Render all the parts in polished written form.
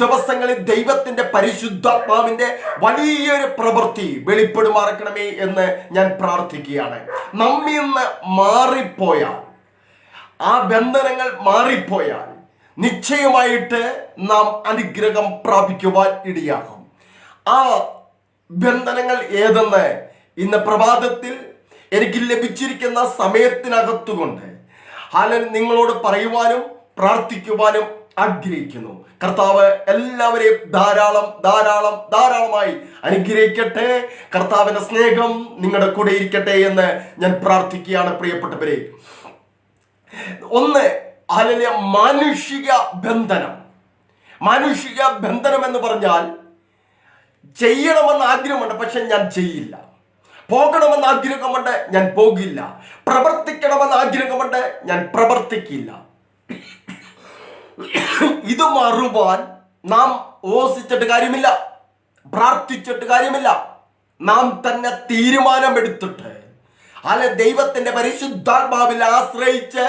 ദിവസങ്ങളിൽ ദൈവത്തിന്റെ പരിശുദ്ധാത്മാവിന്റെ വലിയൊരു പ്രവൃത്തി വെളിപ്പെടുമാറക്കണമേ എന്ന് ഞാൻ പ്രാർത്ഥിക്കുകയാണ്. നമ്മിൽ നിന്ന് മാറിപ്പോയാൽ, ആ ബന്ധനങ്ങൾ മാറിപ്പോയാൽ നിശ്ചയമായിട്ട് നാം അനുഗ്രഹം പ്രാപിക്കുവാൻ ഇടയാകും. ആ ബന്ധനങ്ങൾ ഏതെന്ന് ഇന്ന് പ്രഭാതത്തിൽ എനിക്ക് ലഭിച്ചിരിക്കുന്ന സമയത്തിനകത്തുകൊണ്ട് നിങ്ങളോട് പറയുവാനും പ്രാർത്ഥിക്കുവാനും ആഗ്രഹിക്കുന്നു. കർത്താവ് എല്ലാവരെയും ധാരാളമായി അനുഗ്രഹിക്കട്ടെ. കർത്താവിന്റെ സ്നേഹം നിങ്ങളുടെ കൂടെ ഇരിക്കട്ടെ എന്ന് ഞാൻ പ്രാർത്ഥിക്കുകയാണ്. പ്രിയപ്പെട്ടവരെ, ഒന്ന് മാനുഷിക ബന്ധനം എന്ന് പറഞ്ഞാൽ ചെയ്യണമെന്ന് ആഗ്രഹമുണ്ട്, പക്ഷെ ഞാൻ ചെയ്യില്ല. പോകണമെന്ന് ആഗ്രഹമുണ്ട്, ഞാൻ പോകില്ല. പ്രവർത്തിക്കണമെന്ന് ആഗ്രഹമുണ്ട്, ഞാൻ പ്രവർത്തിക്കില്ല. ഇത് മാറുവാൻ നാം ഓസിച്ചിട്ട് കാര്യമില്ല, പ്രാർത്ഥിച്ചിട്ട് കാര്യമില്ല. നാം തന്നെ തീരുമാനമെടുത്തിട്ട് ദൈവത്തിന്റെ പരിശുദ്ധാത്മാവിൽ ആശ്രയിച്ച്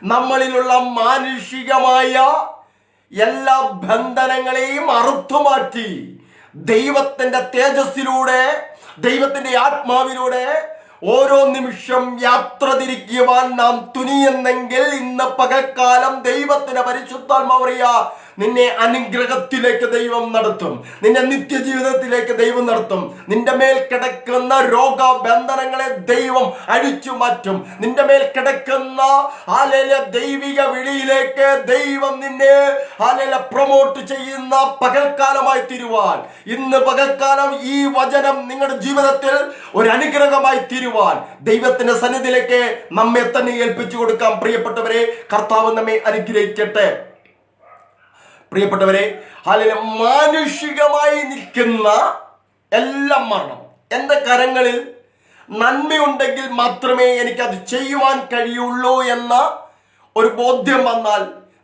നമ്മളിലുള്ള മാനുഷികമായ എല്ലാ ബന്ധനങ്ങളെയും അറുത്തുമാറ്റി ദൈവത്തിന്റെ തേജസ്സിലൂടെ, ദൈവത്തിന്റെ ആത്മാവിലൂടെ ഓരോ നിമിഷം യാത്ര തിരിക്കുവാൻ നാം തുനിയുന്നെങ്കിൽ ഇന്ന് പകൽക്കാലം ദൈവത്തിന്റെ പരിശുദ്ധാത്മാവ് പറയാ, നിന്നെ അനുഗ്രഹത്തിലേക്ക് ദൈവം നടത്തും, നിന്നെ നിത്യജീവിതത്തിലേക്ക് ദൈവം നടത്തും. നിന്റെ മേൽ കിടക്കുന്ന രോഗബന്ധനങ്ങളെ ദൈവം അഴിച്ചു മാറ്റും. നിന്റെ മേൽ കിടക്കുന്ന ദൈവിക വിളിയിലേക്ക് ദൈവം നിന്നെ പ്രൊമോട്ട് ചെയ്യുന്ന പകൽക്കാലമായി തീരുവാൻ, ഇന്ന് പകൽക്കാലം ഈ വചനം നിങ്ങളുടെ ജീവിതത്തിൽ ഒരു അനുഗ്രഹമായി തീരുവാൻ ദൈവത്തിന്റെ സന്നിധിയിലേക്ക് നമ്മെ തന്നെ ഏൽപ്പിച്ചു കൊടുക്കാം. പ്രിയപ്പെട്ടവരെ, കർത്താവ് നമ്മെ അനുഗ്രഹിക്കട്ടെ. പ്രിയപ്പെട്ടവരെ, മാനുഷികമായി നിൽക്കുന്ന എല്ലാം മാറണം. എൻ്റെ കരങ്ങളിൽ നന്മയുണ്ടെങ്കിൽ മാത്രമേ എനിക്കത് ചെയ്യുവാൻ കഴിയുള്ളൂ എന്ന ഒരു ബോധ്യം വന്നാൽ,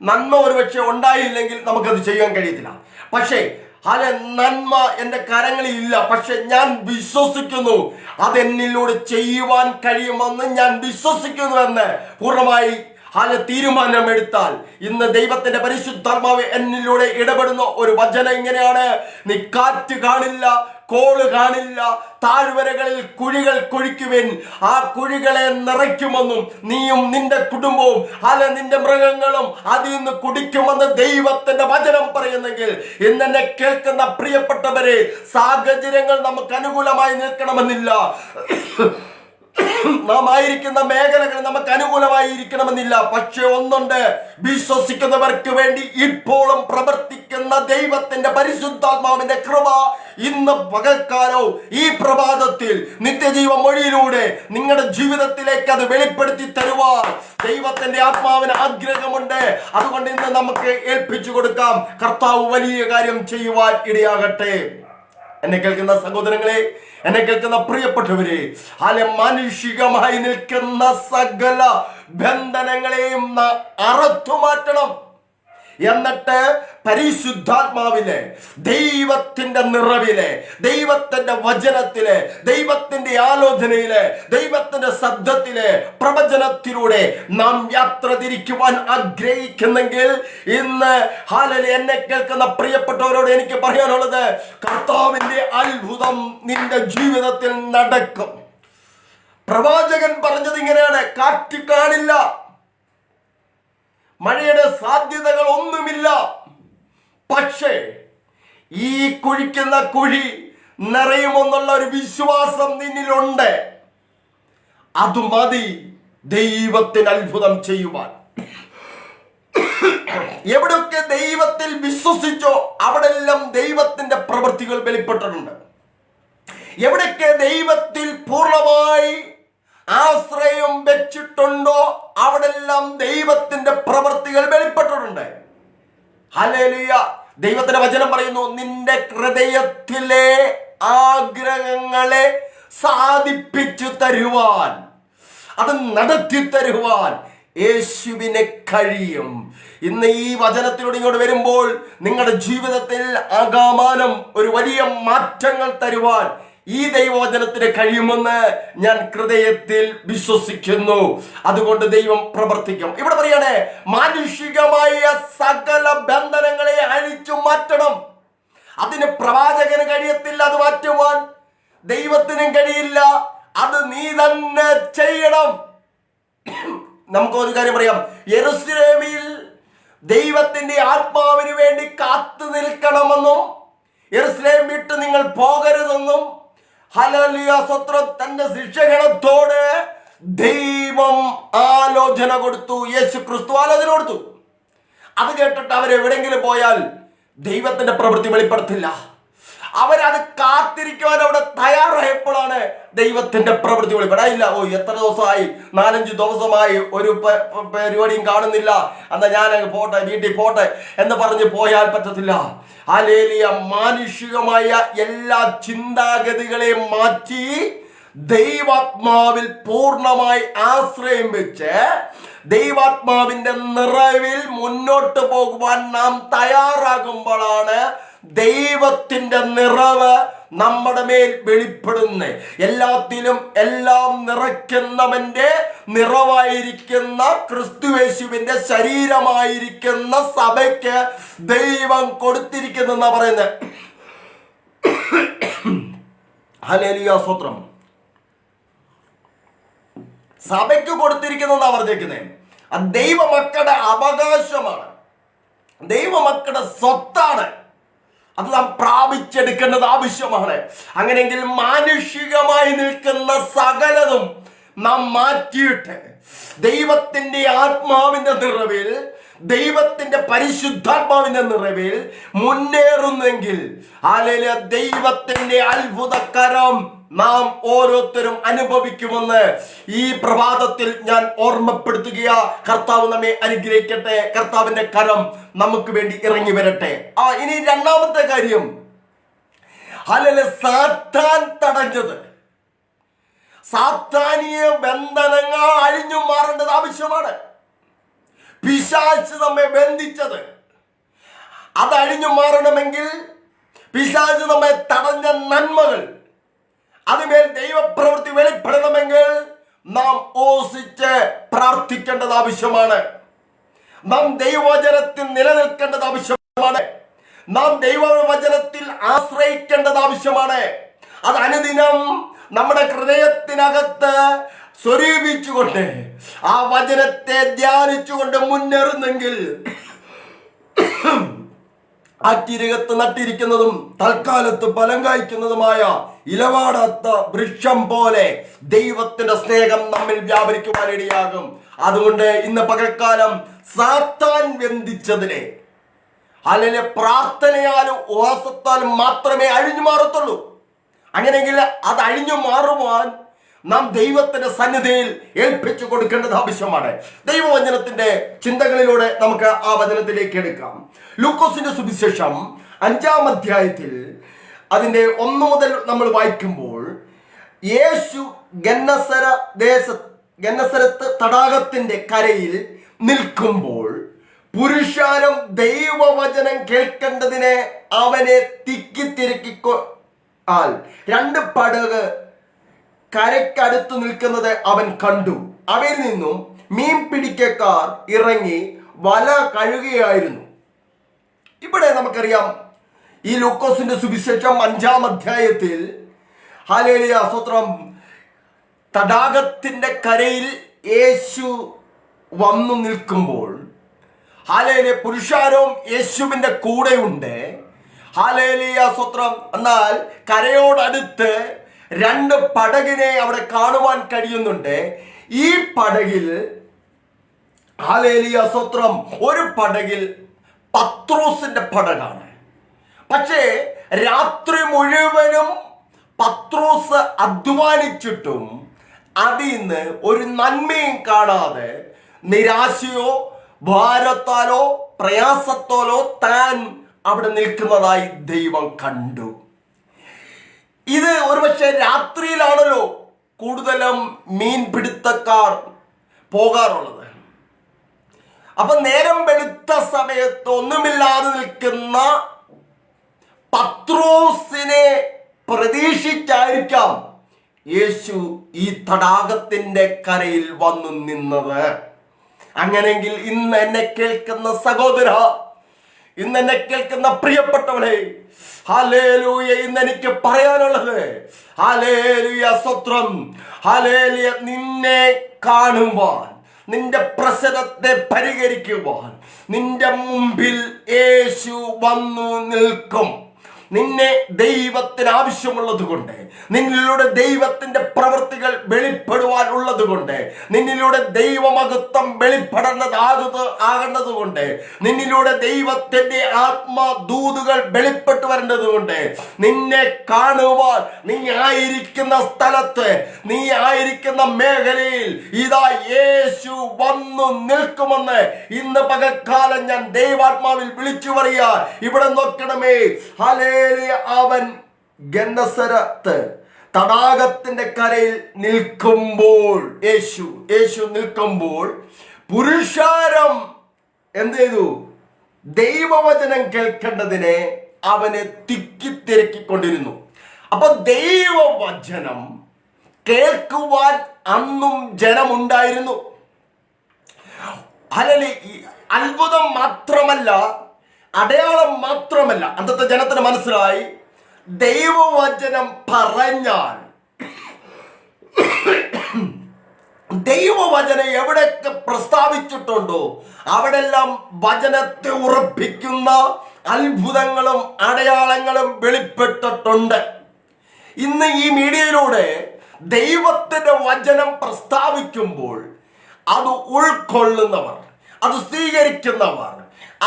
നന്മ ഒരുപക്ഷെ ഉണ്ടായില്ലെങ്കിൽ നമുക്കത് ചെയ്യാൻ കഴിയത്തില്ല. പക്ഷേ നന്മ എൻ്റെ കരങ്ങളിൽ ഇല്ല, പക്ഷെ ഞാൻ വിശ്വസിക്കുന്നു അതെന്നിലൂടെ ചെയ്യുവാൻ കഴിയുമെന്ന് ഞാൻ വിശ്വസിക്കുന്നുവെന്ന് പൂർണ്ണമായി തീരുമാനമെടുത്താൽ ഇന്ന് ദൈവത്തിന്റെ പരിശുദ്ധാത്മാവ് എന്നിലൂടെ ഇടപെടുന്ന ഒരു വചനം ഇങ്ങനെയാണ്: നീ കാറ്റ് കാണില്ല, കോള് കാണില്ല, താഴ്വരകളിൽ കുഴികൾ കുഴിക്കുവിൻ, ആ കുഴികളെ നിറയ്ക്കുമെന്നും നീയും നിന്റെ കുടുംബവും നിന്റെ മൃഗങ്ങളും അതിൽ നിന്ന് കുടിക്കുമെന്ന് ദൈവത്തിന്റെ വചനം പറയുന്നെങ്കിൽ, ഇന്നെന്നെ കേൾക്കുന്ന പ്രിയപ്പെട്ടവരെ, സാഹചര്യങ്ങൾ നമുക്ക് അനുകൂലമായി നിൽക്കണമെന്നില്ല, നാം ആയിരിക്കുന്ന മേഖലകൾ നമുക്ക് അനുകൂലമായിരിക്കണമെന്നില്ല. പക്ഷെ ഒന്നുണ്ട്, വിശ്വസിക്കുന്നവർക്ക് വേണ്ടി ഇപ്പോഴും പ്രവർത്തിക്കുന്ന ദൈവത്തിന്റെ പരിശുദ്ധാത്മാവിന്റെ കൃപ ഇന്ന് പകൽക്കാലവും ഈ പ്രഭാതത്തിൽ നിത്യജീവ മൊഴിയിലൂടെ നിങ്ങളുടെ ജീവിതത്തിലേക്ക് അത് വെളിപ്പെടുത്തി തരുവാൻ ദൈവത്തിന്റെ ആത്മാവിന് ആഗ്രഹമുണ്ട്. അതുകൊണ്ട് ഇന്ന് നമുക്ക് ഏൽപ്പിച്ചു കൊടുക്കാം. കർത്താവ് വലിയ കാര്യം ചെയ്യുവാൻ ഇടയാകട്ടെ. എന്നെ കേൾക്കുന്ന സഹോദരങ്ങളെ, എന്നെ കേൾക്കുന്ന പ്രിയപ്പെട്ടവരെ, മാനുഷികമായി നിൽക്കുന്ന സകല ബന്ധനങ്ങളെയും അറുത്തുമാറ്റണം. എന്നിട്ട് പരിശുദ്ധാത്മാവിലെ, ദൈവത്തിന്റെ നിറവിലെ, ദൈവത്തിന്റെ വചനത്തിലെ, ദൈവത്തിന്റെ ആലോചനയിലെ, ദൈവത്തിന്റെ ശബ്ദത്തിലെ പ്രവചനത്തിലൂടെ നാം യാത്ര തിരിക്കുവാൻ ആഗ്രഹിക്കുന്നെങ്കിൽ ഇന്ന് എന്നെ കേൾക്കുന്ന പ്രിയപ്പെട്ടവരോട് എനിക്ക് പറയാനുള്ളത്, കർത്താവിന്റെ അത്ഭുതം നിന്റെ ജീവിതത്തിൽ നടക്കും. പ്രവാചകൻ പറഞ്ഞത് ഇങ്ങനെയാണ്: കാറ്റ് കാണില്ല, മഴയുടെ സാധ്യതകൾ ഒന്നുമില്ല, പക്ഷേ ഈ കുഴിക്കുന്ന കുഴി നിറയുമെന്നുള്ള ഒരു വിശ്വാസം നിന്നിലുണ്ട്. അത് മതി ദൈവത്തിന് അത്ഭുതം ചെയ്യുവാൻ. എവിടെയൊക്കെ ദൈവത്തിൽ വിശ്വസിച്ചോ അവിടെല്ലാം ദൈവത്തിന്റെ പ്രവൃത്തികൾ വെളിപ്പെട്ടിട്ടുണ്ട്. എവിടെയൊക്കെ ദൈവത്തിൽ പൂർണ്ണമായി ആശ്രയം വെച്ചിട്ടുണ്ടോ അവിടെല്ലാം ദൈവത്തിന്റെ പ്രവൃത്തികൾ വെളിപ്പെട്ടിട്ടുണ്ട്. ഹല്ലേലൂയ. ദൈവത്തിന്റെ വചനം പറയുന്നു, നിന്റെ ഹൃദയത്തിലെ ആഗ്രഹങ്ങളെ സാധിപ്പിച്ചു തരുവാൻ, അത് നടത്തി തരുവാൻ യേശുവിനെ കഴിയും. ഇന്ന് ഈ വചനത്തിലൂടെ ഇങ്ങോട്ട് വരുമ്പോൾ നിങ്ങളുടെ ജീവിതത്തിൽ ആഗമനം ഒരു വലിയ മാറ്റങ്ങൾ തരുവാൻ ഈ ദൈവവചനത്തിന് കഴിയുമെന്ന് ഞാൻ ഹൃദയത്തിൽ വിശ്വസിക്കുന്നു. അതുകൊണ്ട് ദൈവം പ്രവർത്തിക്കും. ഇവിടെ പറയണേ, മാനുഷികമായ സകല ബന്ധനങ്ങളെ അഴിച്ചു മാറ്റണം. അതിന് പ്രവാചകന് കഴിയത്തില്ല, അത് മാറ്റുവാൻ ദൈവത്തിനും കഴിയില്ല. അത് നീ തന്നെ ചെയ്യണം. നമുക്ക് ഒരു കാര്യം പറയാം, യെരൂശലേമിൽ ദൈവത്തിന്റെ ആത്മാവിന് വേണ്ടി കാത്തു നിൽക്കണമെന്നും യെരൂശലേം വിട്ട് നിങ്ങൾ പോകരുതെന്നും ഹല്ലേലൂയ സ്തോത്രം തന്റെ ശിക്ഷകണത്തോട് ദൈവം ആലോചന കൊടുത്തു. യേശു ക്രിസ്തു ആലോചന കൊടുത്തു. അത് കേട്ടിട്ട് അവരെവിടെങ്കിലും പോയാൽ ദൈവത്തിന്റെ പ്രവൃത്തി വെളിപ്പെടുത്തില്ല. അവരത് കാത്തിരിക്കുവാൻ അവിടെ തയ്യാറായപ്പോഴാണ് ദൈവത്തിന്റെ പ്രവൃത്തി വെളിപ്പെടാനില്ല. എത്ര ദിവസമായി, 4-5 ദിവസമായി ഒരു പരിപാടിയും കാണുന്നില്ല, എന്നാ ഞാൻ പോട്ടെ, വീട്ടിൽ പോട്ടെ എന്ന് പറഞ്ഞ് പോയാൽ പറ്റത്തില്ല. ഹല്ലേലൂയ. മാനുഷികമായ എല്ലാ ചിന്താഗതികളെയും മാറ്റി ദൈവാത്മാവിൽ പൂർണ്ണമായി ആശ്രയം വെച്ച് ദൈവാത്മാവിന്റെ നിറവിൽ മുന്നോട്ട് പോകുവാൻ നാം തയ്യാറാകുമ്പോഴാണ് ദൈവത്തിന്റെ നിറവ് നമ്മുടെ മേൽ വെളിപ്പെടുന്നത്. എല്ലാത്തിലും എല്ലാം നിറയ്ക്കുന്നവന്റെ നിറവായിരിക്കുന്ന ക്രിസ്തുയേശുവിന്റെ ശരീരമായിരിക്കുന്ന സഭയ്ക്ക് ദൈവം കൊടുത്തിരിക്കുന്നെന്നാ പറയുന്നത്. ഹല്ലേലൂയ സ്തോത്രം. സഭയ്ക്ക് കൊടുത്തിരിക്കുന്നെന്നാ പറഞ്ഞേക്കുന്നത്. അത് ദൈവമക്കളുടെ അവകാശമാണ്, ദൈവമക്കളുടെ സ്വത്താണ്. അത് നാം പ്രാപിച്ചെടുക്കേണ്ടത് ആവശ്യമാണ്. അങ്ങനെയെങ്കിൽ മാനുഷികമായി നിൽക്കുന്ന സകലതും നാം മാറ്റിയിട്ട് ദൈവത്തിന്റെ ആത്മാവിന്റെ നിറവിൽ, ദൈവത്തിന്റെ പരിശുദ്ധാത്മാവിന്റെ നിറവിൽ മുന്നേറുന്നെങ്കിൽ ഹല്ലേലൂയ ദൈവത്തിന്റെ അത്ഭുതകരം നാം ഓരോരുത്തരും അനുഭവിക്കുമെന്ന് ഈ പ്രഭാതത്തിൽ ഞാൻ ഓർമ്മപ്പെടുത്തുക. കർത്താവ് നമ്മെ അനുഗ്രഹിക്കട്ടെ. കർത്താവിന്റെ കരം നമുക്ക് വേണ്ടി ഇറങ്ങി വരട്ടെ. ഇനി രണ്ടാമത്തെ കാര്യം, ഹല്ലേലൂയ സാത്താൻ തടഞ്ഞത്, സാത്താനിയ ബന്ധനങ്ങൾ അഴിഞ്ഞു മാറേണ്ടത് ആവശ്യമാണ്. പിശാച് നമ്മെ ബന്ധിച്ചത് അത് അഴിഞ്ഞു മാറണമെങ്കിൽ, പിശാച് നമ്മെ തടഞ്ഞ നന്മകൾ അതിന്മേൽ ദൈവപ്രവൃത്തി വെളിപ്പെടണമെങ്കിൽ നാം ഓസിച്ച് പ്രാർത്ഥിക്കേണ്ടത് ആവശ്യമാണ്. നാം ദൈവവചനത്തിൽ നിലനിൽക്കേണ്ടത് ആവശ്യമാണ്. നാം ദൈവവചനത്തിൽ ആശ്രയിക്കേണ്ടത് ആവശ്യമാണ്. അത് അനുദിനം നമ്മുടെ ഹൃദയത്തിനകത്ത് സ്വരൂപിച്ചുകൊണ്ട് ആ വചനത്തെ ധ്യാനിച്ചുകൊണ്ട് മുന്നേറുന്നെങ്കിൽ അറ്റിരകത്ത് നട്ടിരിക്കുന്നതും തൽക്കാലത്ത് ഫലം കായ്ക്കുന്നതുമായ ഇലവാടാത്ത വൃക്ഷം പോലെ ദൈവത്തിന്റെ സ്നേഹം നമ്മിൽ വ്യാപരിക്കുവാനിടയാകും. അതുകൊണ്ട് ഇന്ന് പകൽക്കാലം സാത്താൻ ബന്ധിച്ചതിനെ അല്ലെങ്കിൽ പ്രാർത്ഥനയാലും ഉപവാസത്താലും മാത്രമേ അഴിഞ്ഞു മാറത്തുള്ളൂ. അങ്ങനെയെങ്കിൽ അത് അഴിഞ്ഞു മാറുവാൻ നാം ദൈവത്തിന്റെ സന്നിധിയിൽ ഏൽപ്പിച്ചു കൊടുക്കേണ്ടത് ആവശ്യമാണ്. ദൈവവചനത്തിന്റെ ചിന്തകളിലൂടെ നമുക്ക് ആ വചനത്തിലേക്ക് എടുക്കാം. ലൂക്കോസിന്റെ സുവിശേഷം 5-ാം അധ്യായത്തിൽ അതിന്റെ 1 മുതൽ നമ്മൾ വായിക്കുമ്പോൾ, യേശു ഗന്നസരത്ത് തടാകത്തിന്റെ കരയിൽ നിൽക്കുമ്പോൾ പുരുഷാരം ദൈവവചനം കേൾക്കേണ്ടതിനെ അവനെ തിക്കിത്തിരക്കിക്കോ 2 പടക് കരയ്ക്കടുത്ത് നിൽക്കുന്നത് അവൻ കണ്ടു. അവയിൽ നിന്നും മീൻ പിടിക്കക്കാർ ഇറങ്ങി വല കഴുകുകയായിരുന്നു. ഇവിടെ നമുക്കറിയാം, ഈ ലൂക്കോസിന്റെ സുവിശേഷം 5-ാം അധ്യായത്തിൽ ഹല്ലേലൂയ സ്തോത്രം തടാകത്തിന്റെ കരയിൽ യേശു വന്നു നിൽക്കുമ്പോൾ ഹല്ലേലൂയ പുരുഷാരവും യേശുവിന്റെ കൂടെയുണ്ട്. ഹല്ലേലൂയ സ്തോത്രം. എന്നാൽ കരയോടടുത്ത് 2 പടകിനെ അവിടെ കാണുവാൻ കഴിയുന്നുണ്ട്. ഈ പടകിൽ ഹല്ലേലൂയ സ്തോത്രം ഒരു പടകിൽ പത്രോസിന്റെ പടകാണ്. പക്ഷേ രാത്രി മുഴുവനും പത്രോസ് അധ്വാനിച്ചിട്ടും അതിൽ നിന്ന് ഒരു നന്മയും കാണാതെ നിരാശയോ ഭാരത്താലോ പ്രയാസത്താലോ താൻ അവിടെ നിൽക്കുന്നതായി ദൈവം കണ്ടു. ഇത് ഒരുപക്ഷെ രാത്രിയിലാണല്ലോ കൂടുതലും മീൻപിടുത്തക്കാർ പോകാറുള്ളത്. അപ്പൊ നേരം വെളുത്ത സമയത്ത് ഒന്നുമില്ലാതെ നിൽക്കുന്ന പത്രോസിനെ പ്രതീക്ഷിച്ചായിരിക്കാം യേശു ഈ തടാകത്തിന്റെ കരയിൽ വന്നു നിന്നത്. അങ്ങനെങ്കിൽ ഇന്ന് എന്നെ കേൾക്കുന്ന സഹോദര, ഇന്ന് എന്നെ കേൾക്കുന്ന പ്രിയപ്പെട്ടവളെ, ഹല്ലേലൂയ, ഇന്ന് എനിക്ക് പറയാനുള്ളത് ഹല്ലേലൂയ, സ്തോത്രം, ഹല്ലേലൂയ, നിന്നെ കാണുവാൻ, നിന്റെ പ്രശ്നത്തെ പരിഹരിക്കുവാൻ നിന്റെ മുമ്പിൽ യേശു വന്നു നിൽക്കും. നിന്നെ ദൈവത്തിന് ആവശ്യമുള്ളത് കൊണ്ട്, നിന്നിലൂടെ ദൈവത്തിന്റെ പ്രവൃത്തികൾ വെളിപ്പെടുവാൻ ഉള്ളത് കൊണ്ട്, നിന്നിലൂടെ ദൈവമഹത്വം ആകേണ്ടത് കൊണ്ട്, നിന്നിലൂടെ ദൈവത്തിന്റെ ആത്മദൂതുകൾ വെളിപ്പെട്ടു വരേണ്ടത് കൊണ്ട്, നിന്നെ കാണുവാൻ നീ ആയിരിക്കുന്ന സ്ഥലത്ത്, നീ ആയിരിക്കുന്ന മേഖലയിൽ ഇതാ യേശു വന്നു നിൽക്കുമെന്ന് ഇന്ന് പകൽക്കാലം ഞാൻ ദൈവാത്മാവിൽ വിളിച്ചു പറയാ. ഇവിടെ നോക്കണമേ, അവൻ ഗന്നസരത്ത് തടാകത്തിന്റെ കരയിൽ നിൽക്കുമ്പോൾ, യേശു നിൽക്കുമ്പോൾ പുരുഷാരം എന്ത് ചെയ്തു? ദൈവവചനം കേൾക്കേണ്ടതിനെ അവനെ തിക്കിത്തിരക്കിക്കൊണ്ടിരുന്നു. അപ്പൊ ദൈവവചനം കേൾക്കുവാൻ അന്നും ജനമുണ്ടായിരുന്നു. അത്ഭുതം മാത്രമല്ല, അടയാളം മാത്രമല്ല, അന്നത്തെ ജനത്തിന് മനസ്സിലായി ദൈവവചനം പറഞ്ഞാൽ, ദൈവവചനം എവിടെയൊക്കെ പ്രസ്താവിച്ചിട്ടുണ്ടോ അവിടെല്ലാം വചനത്തെ ഉറപ്പിക്കുന്ന അത്ഭുതങ്ങളും അടയാളങ്ങളും വെളിപ്പെട്ടിട്ടുണ്ട്. ഇന്ന് ഈ മീഡിയയിലൂടെ ദൈവത്തിന്റെ വചനം പ്രസ്താവിക്കുമ്പോൾ അത് ഉൾക്കൊള്ളുന്നവർ, അത് സ്വീകരിക്കുന്നവർ,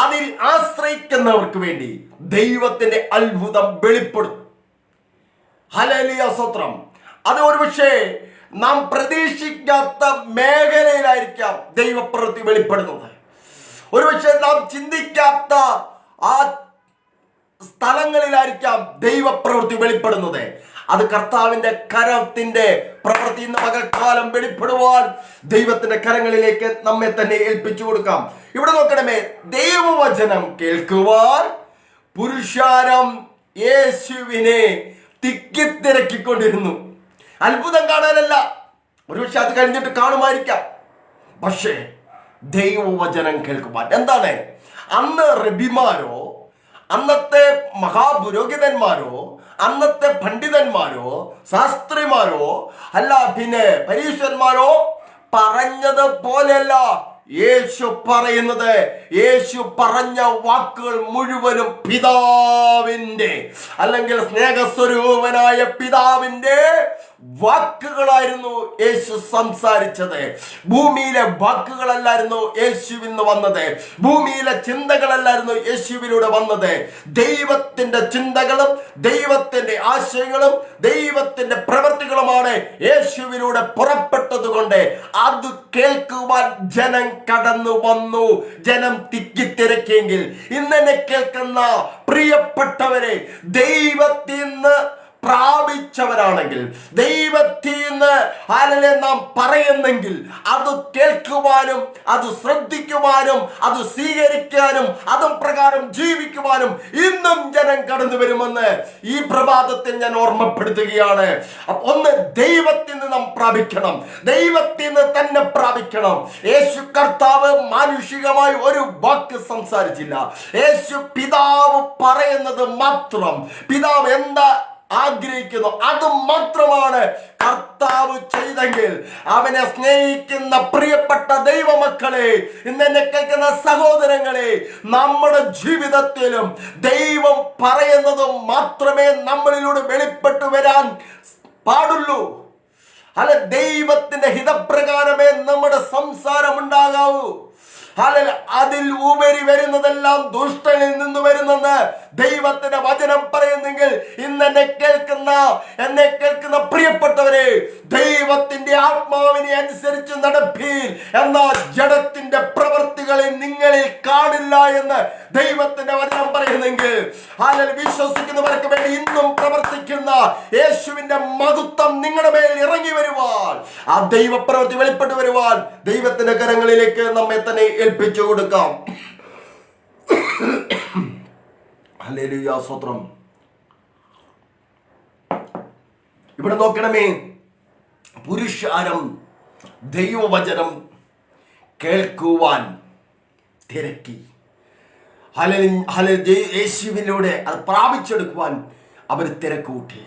അതിൽ ആശ്രയിക്കുന്നവർക്ക് വേണ്ടി ദൈവത്തിന്റെ അത്ഭുതം വെളിപ്പെടും. ഹല്ലേലൂയ, സ്തോത്രം. അത് ഒരുപക്ഷേ നാം പ്രതീക്ഷിക്കാത്ത മേഖലയിലായിരിക്കാം ദൈവപ്രവൃത്തി വെളിപ്പെടുന്നത്. ഒരുപക്ഷെ നാം ചിന്തിക്കാത്ത ആ സ്ഥലങ്ങളിലായിരിക്കാം ദൈവപ്രവൃത്തി വെളിപ്പെടുന്നത്. അത് കർത്താവിന്റെ കരത്തിന്റെ പ്രവൃത്തി ഇന്ന് പകൽക്കാലം വെളിപ്പെടുവാൻ ദൈവത്തിന്റെ കരങ്ങളിലേക്ക് നമ്മെ തന്നെ ഏൽപ്പിച്ചു കൊടുക്കാം. ഇവിടെ നോക്കണമേ, ദൈവവചനം കേൾക്കുവാൻ പുരുഷാരം യേശുവിനെ തിക്കിത്തിരക്കിക്കൊണ്ടിരുന്നു. അത്ഭുതം കാണാനല്ല, ഒരുപക്ഷെ അത് കഴിഞ്ഞിട്ട് കാണുമായിരിക്കാം, പക്ഷേ ദൈവവചനം കേൾക്കുവാൻ. എന്താണ്? അന്ന് റബിമാരോ, അന്നത്തെ മഹാപുരോഹിതന്മാരോ, അന്നത്തെ പണ്ഡിതന്മാരോ, ശാസ്ത്രിമാരോ, അല്ല പിന്നെ പരീശന്മാരോ പറഞ്ഞത് പോലെയല്ല യേശു പറയുന്നത്. യേശു പറഞ്ഞ വാക്കുകൾ മുഴുവനും പിതാവിന്റെ, അല്ലെങ്കിൽ സ്നേഹസ്വരൂപനായ പിതാവിന്റെ വാക്കുകളായിരുന്നു യേശു സംസാരിച്ചത്. ഭൂമിയിലെ വാക്കുകളല്ലായിരുന്നു യേശുവിൽ നിന്ന് വന്നത്, ഭൂമിയിലെ ചിന്തകളല്ലായിരുന്നു യേശുവിലൂടെ വന്നത്. ദൈവത്തിന്റെ ചിന്തകളും ദൈവത്തിന്റെ ആശയങ്ങളും ദൈവത്തിന്റെ പ്രവൃത്തികളുമാണ് യേശുവിലൂടെ പുറപ്പെട്ടത് കൊണ്ട് അത് കേൾക്കുവാൻ ജനം കടന്നു വന്നു. ജനം തിക്കിത്തിരക്കിയെങ്കിൽ ഇന്നെന്നെ കേൾക്കുന്ന പ്രിയപ്പെട്ടവരെ, ദൈവത്തിൽ നിന്ന് പ്രാപിച്ചവരാണെങ്കിൽ, ദൈവത്തിൽ നിന്ന് നാം പറയുന്നെങ്കിൽ അത് കേൾക്കുവാനും അത് ശ്രദ്ധിക്കുവാനും അത് സ്വീകരിക്കാനും അതും പ്രകാരം ജീവിക്കുവാനും ഇന്നും ജനം കടന്നു വരുമെന്ന് ഈ പ്രഭാതത്തിൽ ഞാൻ ഓർമ്മപ്പെടുത്തുകയാണ്. ഒന്ന്, ദൈവത്തിൽ നിന്ന് നാം പ്രാപിക്കണം, ദൈവത്തിൽ നിന്ന് തന്നെ പ്രാപിക്കണം. യേശു കർത്താവ് മാനുഷികമായി ഒരു വാക്ക് സംസാരിച്ചില്ല. യേശു പിതാവ് പറയുന്നത് മാത്രം, പിതാവ് എന്താ ആഗ്രഹിക്കുന്നു അത് മാത്രമാണ് കർത്താവ് ചെയ്തെങ്കിൽ, അവനെ സ്നേഹിക്കുന്ന പ്രിയപ്പെട്ട ദൈവമക്കളെ, ഇന്നെന്നെ കേൾക്കുന്ന സഹോദരങ്ങളെ, നമ്മുടെ ജീവിതത്തിലും ദൈവം പറയുന്നത് മാത്രമേ നമ്മളിലൂടെ വെളിപ്പെട്ടു വരാൻ പാടുള്ളൂ. അല്ല, ദൈവത്തിന്റെ ഹിതപ്രകാരമേ നമ്മുടെ സംസാരം ഉണ്ടാകാവൂ. അതിൽ ഉപരി വരുന്നതെല്ലാം ദുഷ്ടനിൽ നിന്ന് വരുന്നെന്ന് ദൈവത്തിന്റെ വചനം പറയുന്നെങ്കിൽ, ഇന്ന് എന്നെ കേൾക്കുന്ന പ്രിയപ്പെട്ടവരെ, ദൈവത്തിന്റെ ആത്മാവിനെ അനുസരിച്ച് നടപ്പീൻ, എന്നാൽ ജഡത്തിന്റെ പ്രവൃത്തികളെ നിങ്ങളിൽ കാണില്ല എന്ന് ദൈവത്തിന്റെ വചനം പറയുന്നെങ്കിൽ, വിശ്വസിക്കുന്നവർക്ക് വേണ്ടി ഇന്നും പ്രവർത്തിക്കുന്ന യേശുവിന്റെ മഹത്വം നിങ്ങളുടെ മേൽ ഇറങ്ങി വരുവാൻ, ആ ദൈവപ്രവൃത്തി വെളിപ്പെട്ടു വരുവാൻ ദൈവത്തിന്റെ കരങ്ങളിലേക്ക് നമ്മെ തന്നെ ഏൽപ്പിച്ചു കൊടുക്കാം. ഹല്ലേലൂയ, സ്തോത്രം. ഇവിടെ നോക്കണമേ, പുരുഷാരം ദൈവവചനം കേൾക്കുവാൻ തിരക്കി. യേശുവിലൂടെ അത് പ്രാപിച്ചെടുക്കുവാൻ അവർ തിരക്ക് കൂട്ടി.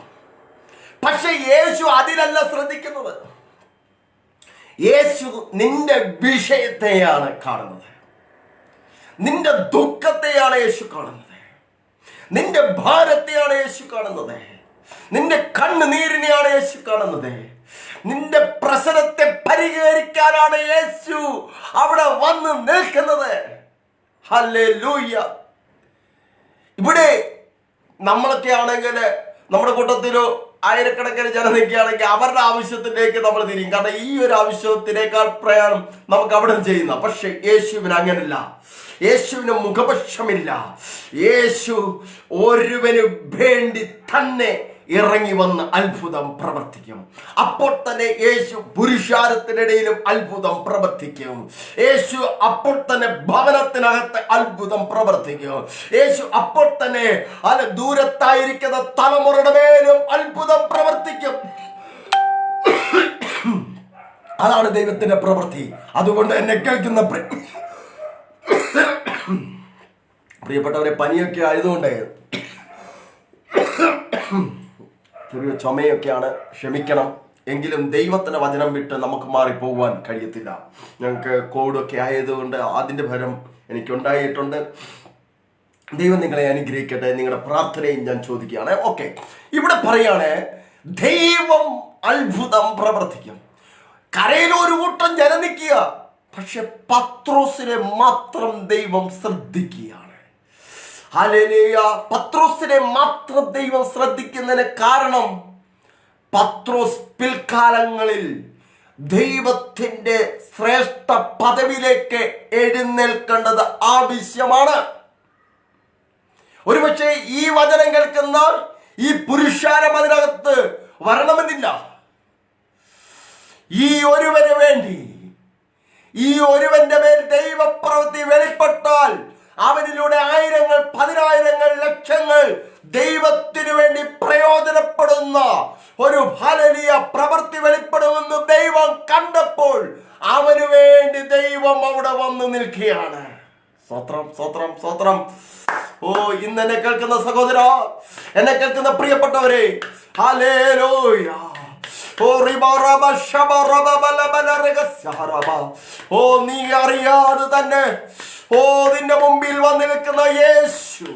പക്ഷെ യേശു അതിലല്ല ശ്രദ്ധിക്കുന്നത്. യേശു നിന്റെ വിഷയത്തെയാണ് കാണുന്നത്, നിന്റെ ദുഃഖത്തെയാണ് യേശു കാണുന്നത്, നിന്റെ ഭാരത്തെയാണ് യേശു കാണുന്നത്, നിന്റെ കണ്ണുനീരിനെയാണ് യേശു കാണുന്നത്. നിന്റെ പ്രശ്നത്തെ പരിഹരിക്കാനാണ് യേശു അവിടെ വന്ന് നിൽക്കുന്നത്. ഹല്ലേലൂയ. ഇവിടെ നമ്മളൊക്കെ ആണെങ്കിൽ, നമ്മുടെ കൂട്ടത്തിലോ ആയിരക്കണക്കിന് ജനം നിൽക്കുകയാണെങ്കിൽ അവരുടെ ആവശ്യത്തിലേക്ക് നമ്മൾ തിരിയും. കാരണം ഈ ഒരു ആവശ്യത്തിനേക്കാൾ പ്രയാണം നമുക്ക് അവിടെ ചെയ്യുന്ന. പക്ഷെ യേശുവിന് അങ്ങനല്ല. യേശുവിന് മുഖപക്ഷമില്ല. യേശു ഒരുവന് വേണ്ടി തന്നെ ഇറങ്ങി വന്ന് അത്ഭുതം പ്രവർത്തിക്കും. അപ്പോൾ തന്നെ യേശു പുരുഷാരത്തിനിടയിലും അത്ഭുതം പ്രവർത്തിക്കും. യേശു അപ്പോൾ തന്നെ ഭവനത്തിനകത്ത് അത്ഭുതം പ്രവർത്തിക്കും. യേശു അപ്പോൾ തന്നെ ദൂരത്തായിരിക്കുന്ന തലമുറയുടെ മേലും അത്ഭുതം പ്രവർത്തിക്കും. അതാണ് ദൈവത്തിന്റെ പ്രവൃത്തി. അതുകൊണ്ട് എന്നെ കേൾക്കുന്ന പ്രിയപ്പെട്ടവരെ, പനിയൊക്കെ ആയതുകൊണ്ട് ചെറിയ ചുമയൊക്കെയാണ്, ക്ഷമിക്കണം. എങ്കിലും ദൈവത്തിന്റെ വചനം വിട്ട് നമുക്ക് മാറിപ്പോകാൻ കഴിയത്തില്ല. ഞങ്ങൾക്ക് കോവിഡൊക്കെ ആയതുകൊണ്ട് അതിൻ്റെ ഫലം എനിക്കുണ്ടായിട്ടുണ്ട്. ദൈവം നിങ്ങളെ അനുഗ്രഹിക്കട്ടെ. നിങ്ങളുടെ പ്രാർത്ഥനയും ഞാൻ ചോദിക്കുകയാണ്. ഓക്കെ, ഇവിടെ പറയാണ് ദൈവം അത്ഭുതം പ്രവർത്തിക്കും. കരയിലൊരു കൂട്ടം ജനം നിൽക്കുക, പക്ഷെ പത്രോസിനെ മാത്രം ദൈവം ശ്രദ്ധിക്കുകയാണ്. ഹല്ലേലൂയ. പത്രോസിനെ മാത്രം ദൈവം ശ്രദ്ധിക്കുന്നതിന് കാരണം, പത്രോസ് പിൽക്കാലങ്ങളിൽ ദൈവത്തിന്റെ ശ്രേഷ്ഠ പദവിയിലേക്ക് എഴുന്നേൽക്കേണ്ടത് ആവശ്യമാണ്. ഒരുപക്ഷെ ഈ വചനം കേൾക്കുന്ന ഈ പുരുഷാരം അതിനകത്ത് വരണമെന്നില്ല. ഈ ഒരുവന് വേണ്ടി, ഈ ഒരുവന്റെ മേൽ ദൈവപ്രവൃത്തി വെളിപ്പെട്ടാൽ അവനിലൂടെ ആയിരങ്ങൾ, പതിനായിരങ്ങൾ, ലക്ഷങ്ങൾ ദൈവത്തിനു വേണ്ടി പ്രയോജനപ്പെടുന്ന ഒരു ഹല്ലേലൂയ പ്രവൃത്തി വെളിപ്പെടുമെന്ന് ദൈവം കണ്ടപ്പോൾ അവന് വേണ്ടി ദൈവം അവിടെ വന്നു നിൽക്കുകയാണ്. സ്തോത്രം, സ്തോത്രം, സ്തോത്രം. ഓ, ഇന്ന് എന്നെ കേൾക്കുന്ന സഹോദര, എന്നെ കേൾക്കുന്ന പ്രിയപ്പെട്ടവരെ, ഹല്ലേലൂയ. ഓ, നീ അറിയാതെ തന്നെ നിന്റെ മുമ്പിൽ വന്നു നിൽക്കുന്ന യേശു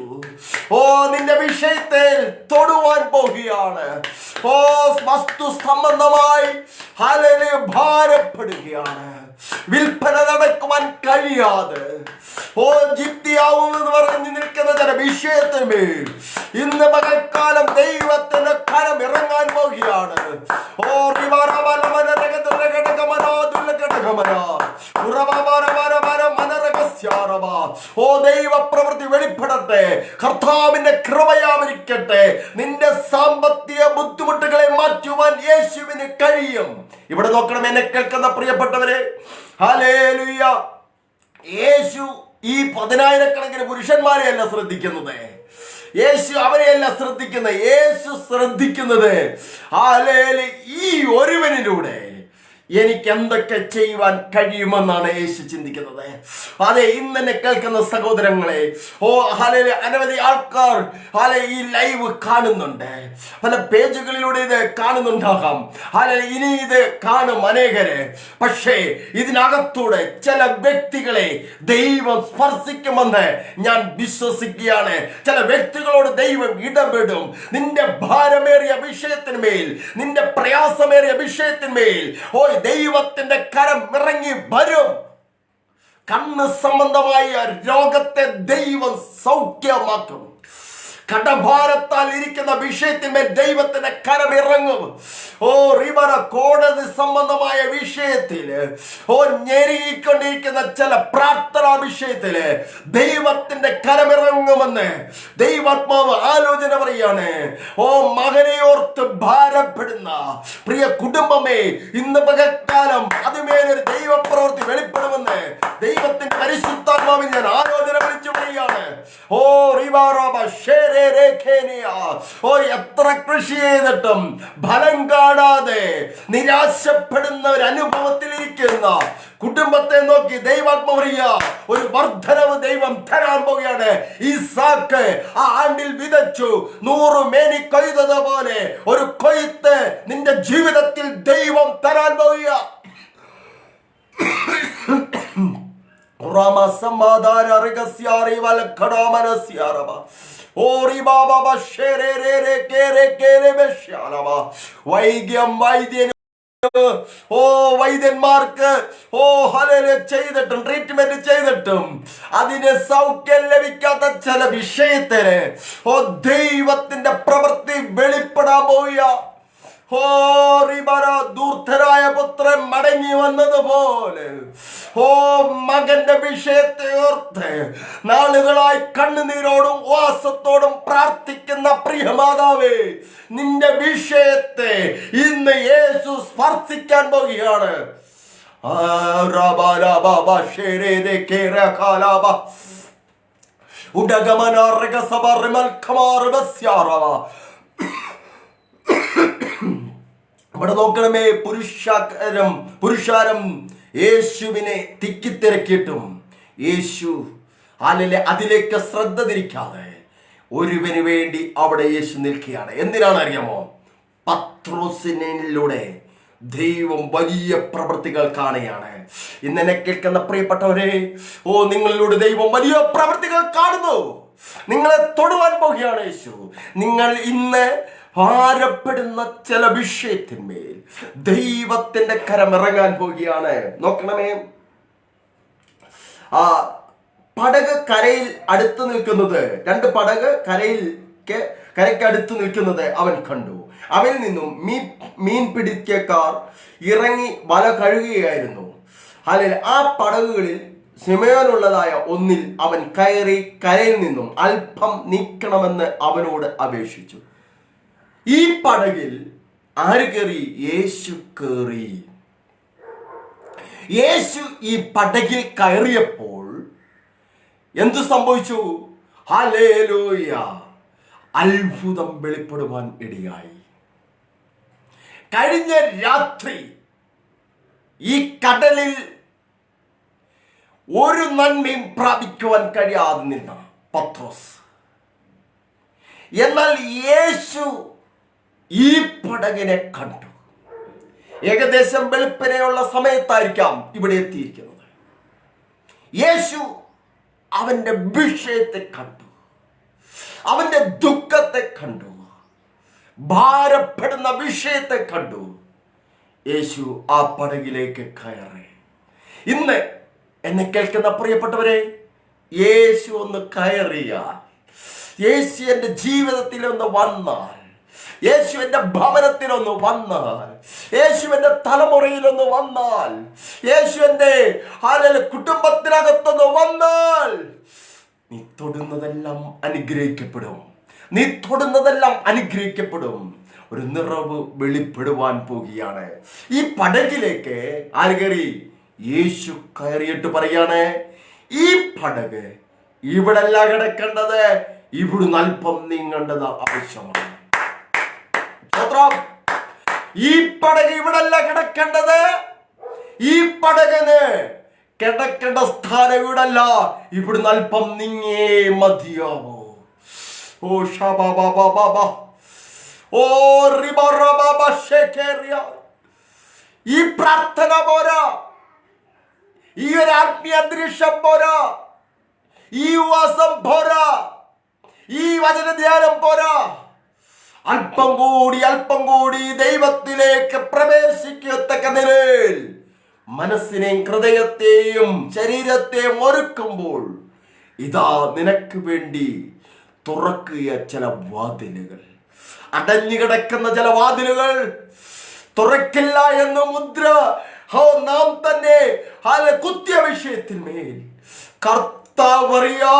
നിന്റെ വിഷയത്തെ തൊടുവാൻ പോവുകയാണ്. വസ്തു സംബന്ധമായി ഭാരപ്പെടുകയാണ്. വിൽപ്പന നടക്കുവാൻ കഴിയാതെ ജിദ്ദിയാവുമെന്ന് പറഞ്ഞ് നിൽക്കുന്ന ചില വിഷയത്തിന്മേൽ ഇന്ന് പകൽക്കാലം ദൈവത്തിന്റെ കരം ഇറങ്ങാൻ പോവുകയാണ്. ദൈവപ്രവൃത്തി വെളിപ്പെടട്ടെ. കർത്താവിന്റെ കൃപയായിരിക്കട്ടെ. നിന്റെ സാമ്പത്തിക ബുദ്ധിമുട്ടുകളെ മാറ്റുവാൻ യേശുവിന് കഴിയും. ഇവിടെ നോക്കണം, എന്നെ കേൾക്കുന്ന പ്രിയപ്പെട്ടവരെ, ഹല്ലേലൂയ. യേശു ഈ 10,000-കണക്കിന് പുരുഷന്മാരെയല്ല ശ്രദ്ധിക്കുന്നത്. യേശു അവരെയല്ല ശ്രദ്ധിക്കുന്നത്. യേശു ശ്രദ്ധിക്കുന്നത് ഹല്ലേലൂയ, ഈ ഒരുവനിലൂടെ എനിക്ക് എന്തൊക്കെ ചെയ്യുവാൻ കഴിയുമെന്നാണ് യേശു ചിന്തിക്കുന്നത്. അതെ, ഇന്നെന്നെ കേൾക്കുന്ന സഹോദരങ്ങളെ, ഹല്ലേലൂയ, അനവധി ആൾക്കാർ ഈ ലൈവ് കാണുന്നുണ്ട്. പല പേജുകളിലൂടെ ഇത് കാണുന്നുണ്ടാകാം. ഹല്ലേലൂയ, ഇനി ഇത് കാണും അനേകര്. പക്ഷേ ഇതിനകത്തൂടെ ചില വ്യക്തികളെ ദൈവം സ്പർശിക്കുമെന്ന് ഞാൻ വിശ്വസിക്കുകയാണ്. ചില വ്യക്തികളോട് ദൈവം ഇടപെടും. നിന്റെ ഭാരമേറിയ വിഷയത്തിന്മേൽ, നിന്റെ പ്രയാസമേറിയ വിഷയത്തിന്മേൽ ദൈവത്തിന്റെ കരം ഇറങ്ങി വരും. കണ്ണ് സംബന്ധമായ രോഗത്തെ ദൈവം സൗഖ്യമാക്കും. കടഭാരത്താൽ ഇരിക്കുന്ന വിഷയത്തിന്മേൽ ദൈവത്തിന്റെ കരം ഇറങ്ങും. കോടതി സംബന്ധമായ വിഷയത്തില് ഞെരുങ്ങിക്കൊണ്ടിരിക്കുന്ന ചില പ്രാർത്ഥനാ വിഷയത്തില് ദൈവത്തിന്റെ കരമിറങ്ങുമെന്ന് ദൈവാത്മാവ് ആലോചന പറയാണ്. മകനെ ഓർത്ത് ഭാരപ്പെടുന്ന പ്രിയ കുടുംബമേ, ഇന്ന് പകൽക്കാലം അതുമേലൊരു ദൈവപ്രവൃത്തി വെളിപ്പെടുമെന്ന് ദൈവത്തിന്റെ പരിശുദ്ധാത്മാവിൽ ഞാൻ ആലോചന വിളിച്ചു പറയാണ്. ഓ, എത്ര കൃഷി ചെയ്തിട്ടും ഫലം കാണാതെ നിരാശപ്പെടുന്ന ഒരു അനുഭവത്തിലിരിക്കുന്ന കുടുംബത്തെ നോക്കി ദൈവാത്മറിയ ഒരു വർധനവ് ദൈവം തരാൻ പോവുകയാണ്. ഈസാക്ക് ആ ആണ്ടിൽ വിതച്ചു, 100 മേനി കൊയ്തത് പോലെ ഒരു കൊയ്ത്ത് നിന്റെ ജീവിതത്തിൽ ദൈവം തരാൻ പോവുക. വൈദ്യന്മാർക്ക് ചെയ്തിട്ടും ട്രീറ്റ്മെന്റ് ചെയ്തിട്ടും അതിന് സൗഖ്യം ലഭിക്കാത്ത ചില വിഷയത്തിന് ദൈവത്തിന്റെ പ്രവൃത്തി വെളിപ്പെടാൻ പോവുക. ദൂർത്തരായ പുത്രൻ മടങ്ങി വന്നതുപോലെ മകന്റെ വിഷയത്തെ ഓർത്ത് നാളുകളായി കണ്ണുനീരോടും ഉപവാസത്തോടും പ്രാർത്ഥിക്കുന്ന പ്രിയമാതാവേ, നിന്റെ വിഷയത്തെ ഇന്ന് യേശു സ്പർശിക്കാൻ പോകുകയാണ്. ഇവിടെ നോക്കണമേ, പുരുഷാരം യേശുവിനെ തിക്കിത്തിരക്കിയിട്ടും യേശു അതിലേക്ക് ശ്രദ്ധ തിരിക്കാതെ ഒരുവന് വേണ്ടി അവിടെ യേശു നിൽക്കുകയാണ്. എന്തിനാണ് അറിയാമോ? പത്രോസിനിലൂടെ ദൈവം വലിയ പ്രവൃത്തികൾ കാണുകയാണ്. ഇന്നെന്നെ കേൾക്കുന്ന പ്രിയപ്പെട്ടവരെ, നിങ്ങളിലൂടെ ദൈവം വലിയ പ്രവൃത്തികൾ കാണുന്നു. നിങ്ങളെ തൊടുവാൻ പോകുകയാണ് യേശു. നിങ്ങൾ ഇന്ന് ഭാരപ്പെടുന്ന ചില വിഷയത്തിന്മേൽ ദൈവത്തിന്റെ കരം ഇറങ്ങാൻ പോവുകയാണ്. നോക്കണമേ, പടക് കരയിൽ അടുത്ത് നിൽക്കുന്നത്, 2 പടക് കരയ്ക്ക് അടുത്ത് നിൽക്കുന്നത് അവൻ കണ്ടു. അവരിൽ നിന്നും മീൻ പിടിക്കക്കാർ ഇറങ്ങി വല കഴുകുകയായിരുന്നു. ആ പടകുകളിൽ ശിമയോനുള്ളതായ ഒന്നിൽ അവൻ കയറി കരയിൽ നിന്നും അല്പം നീക്കണമെന്ന് അവനോട് അപേക്ഷിച്ചു. ഈ പടകിൽ ആര് കയറി? യേശു കയറി. യേശു ഈ പടകിൽ കയറിയപ്പോൾ എന്തു സംഭവിച്ചു? ഹല്ലേലൂയ! അത്ഭുതം വെളിപ്പെടുവാൻ ഇടയായി. കഴിഞ്ഞ രാത്രി ഈ കടലിൽ ഒരു നന്മയും പ്രാപിക്കുവാൻ കഴിയാതെ നിന്ന പത്രോസ്, എന്നാൽ യേശു ഈ പടകിനെ കണ്ടു. ഏകദേശം വെളുപ്പിനെയുള്ള സമയത്തായിരിക്കാം ഇവിടെ എത്തിയിരിക്കുന്നത്. യേശു അവന്റെ വിഷയത്തെ കണ്ടു, അവന്റെ ദുഃഖത്തെ കണ്ടു, ഭാരപ്പെടുന്ന വിഷയത്തെ കണ്ടു. യേശു ആ പടകിലേക്ക് കയറി. ഇന്ന് എന്നെ കേൾക്കുന്ന പ്രിയപ്പെട്ടവരെ, യേശു ഒന്ന് കയറിയാൽ, യേശു എൻ്റെ ജീവിതത്തിൽ ഒന്ന് വന്നാൽ, യേശു എൻ്റെ ഭവനത്തിലൊന്ന് വന്നാൽ, യേശു എൻ്റെ തലമുറയിലൊന്ന് വന്നാൽ, യേശു എൻ്റെ കുടുംബത്തിനകത്തൊന്ന് വന്നാൽ, നീ തൊടുന്നതെല്ലാം അനുഗ്രഹിക്കപ്പെടും. നീ തൊടുന്നതെല്ലാം അനുഗ്രഹിക്കപ്പെടും. ഒരു നിറവ് വെളിപ്പെടുവാൻ പോകുകയാണ്. ഈ പടകിലേക്ക് ആര് കയറി? യേശു കയറിയിട്ട് പറയാണ്, ഈ പടക് ഇവിടല്ല കിടക്കേണ്ടത്, ഇവിടുന്ന് അല്പം നീങ്ങേണ്ടത് ആവശ്യമാണ്. ഈ പടക് ഇവിടല്ല കിടക്കേണ്ടത്, ഈ പടകിന് കിടക്കേണ്ട സ്ഥാനം ഇവിടല്ല, ഇവിടുന്ന് അല്പം നീങ്ങേ മതിയാവോ. ഈ പ്രാർത്ഥന പോരാ, ഈ ഒരു ആത്മീയ അന്തരീക്ഷം പോരാ, ഈ ഉപവാസം പോരാ, ഈ വചനധ്യാനം പോരാ. അല്പം കൂടി ദൈവത്തിലേക്ക് പ്രവേശിക്കത്തക്ക നിലയിൽ മനസ്സിനെയും ഹൃദയത്തെയും ശരീരത്തെയും ഒരുക്കുമ്പോൾ ഇതാ നിനക്ക് വേണ്ടി തുറക്കുക ചില വാതിലുകൾ. അടഞ്ഞു കിടക്കുന്ന ചില വാതിലുകൾ തുറക്കില്ല എന്ന മുദ്ര നാം തന്നെ കുത്തിയ വിഷയത്തിന്മേൽ കർത്താവറിയാ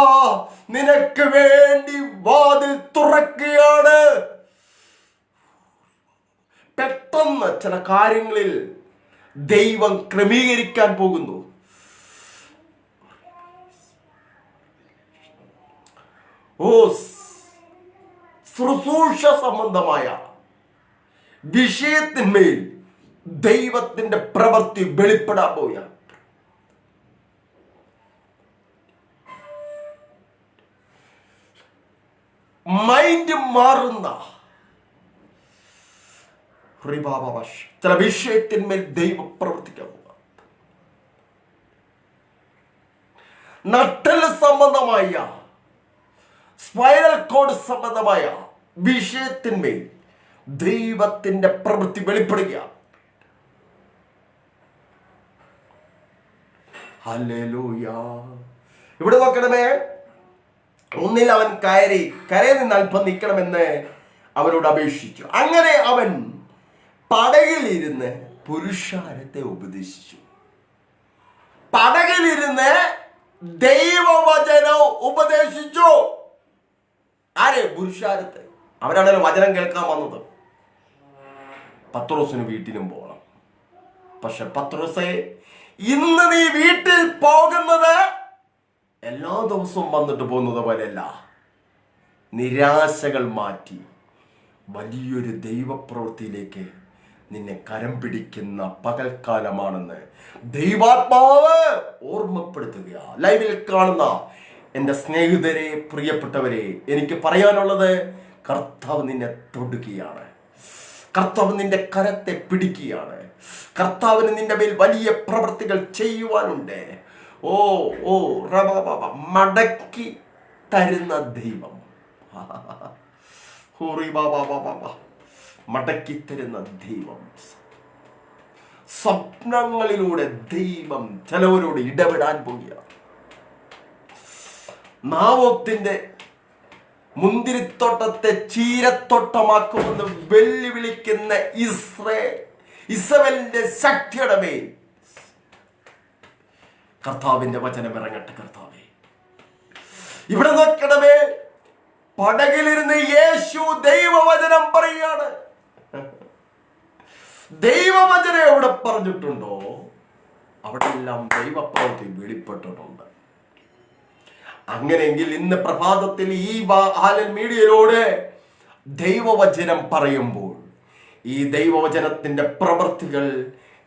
നിനക്ക് വേണ്ടി വാതിൽ തുറക്കുകയാണ്. പെട്ടെന്ന് ചില കാര്യങ്ങളിൽ ദൈവം ക്രമീകരിക്കാൻ പോകുന്നു. ശുശ്രൂഷ സംബന്ധമായ വിഷയത്തിന്മേൽ ദൈവത്തിന്റെ പ്രവൃത്തി വെളിപ്പെടാൻ പോവുകയാണ്. മൈൻഡ് മാറുന്ന ചില വിഷയത്തിന്മേൽ ദൈവം പ്രവർത്തിക്കാൻ പോവുക. നട്ടൽ സംബന്ധമായ, സ്പൈനൽ കോഡ് സംബന്ധമായ വിഷയത്തിന്മേൽ ദൈവത്തിന്റെ പ്രവൃത്തി വെളിപ്പെടുക. ഹല്ലേലൂയ. ഇവിടെ നോക്കണമേ, ഒന്നിൽ അവൻ കരയിൽ നിന്ന് അല്പം നിൽക്കണമെന്ന് അവനോട് അപേക്ഷിച്ചു. അങ്ങനെ അവൻ പടകിലിരുന്ന് പുരുഷാരത്തെ ഉപദേശിച്ചു. പടകിലിരുന്ന് ദൈവവചനം ഉപദേശിച്ചു. ആരെ? പുരുഷാരത്തെ. അവരാണല്ലോ വചനം കേൾക്കാൻ വന്നത്. പത്രോസിന് വീട്ടിലും പോകണം. പക്ഷെ പത്രോസേ, ഇന്ന് നീ വീട്ടിൽ പോകുന്നത് എല്ലാ ദിവസവും വന്നിട്ട് പോകുന്നത് പോലെയല്ല. നിരാശകൾ മാറ്റി വലിയൊരു ദൈവപ്രവൃത്തിയിലേക്ക് നിന്നെ കരം പിടിക്കുന്ന പകൽക്കാലമാണെന്ന് ദൈവാത്മാവ് ഓർമ്മപ്പെടുത്തുക. ലൈവിൽ കാണുന്ന എൻ്റെ സ്നേഹിതരെ, പ്രിയപ്പെട്ടവരെ, എനിക്ക് പറയാനുള്ളത്, കർത്താവ് നിന്നെ തൊടുകയാണ്. കർത്താവ് നിന്റെ കരത്തെ പിടിക്കുകയാണ്. കർത്താവിന് നിന്റെ മേൽ വലിയ പ്രവൃത്തികൾ ചെയ്യുവാനുണ്ട്. ഓ ഓ മടക്കി തരുന്ന ദൈവം, മടക്കി തരുന്ന ദൈവം. സ്വപ്നങ്ങളിലൂടെ ദൈവം ചിലവരോട് ഇടപെടാൻ പോവുകയാണ്. നാവോത്തിന്റെ മുന്തിരിത്തോട്ടത്തെ ചീരത്തോട്ടമാക്കുമെന്ന് വെല്ലുവിളിക്കുന്ന ഇസബലിന്റെ ശക്തിയുടെ മേൽ കർത്താവിന്റെ വചനം ഇറങ്ങട്ടെ. കർത്താവേ, ഇവിടെ നോക്കണമേ, പടകിലിരുന്ന് യേശു ദൈവവചനം പറയുകയാണ്. ദൈവവചനം എവിടെ പറഞ്ഞിട്ടുണ്ടോ അവിടെ എല്ലാം ദൈവപ്രവൃത്തി വെളിപ്പെട്ടിട്ടുണ്ട്. അങ്ങനെയെങ്കിൽ ഇന്ന് പ്രഭാതത്തിൽ ഈ ഹാലൻ മീഡിയയിലൂടെ ദൈവവചനം പറയുമ്പോൾ ഈ ദൈവവചനത്തിന്റെ പ്രവൃത്തികൾ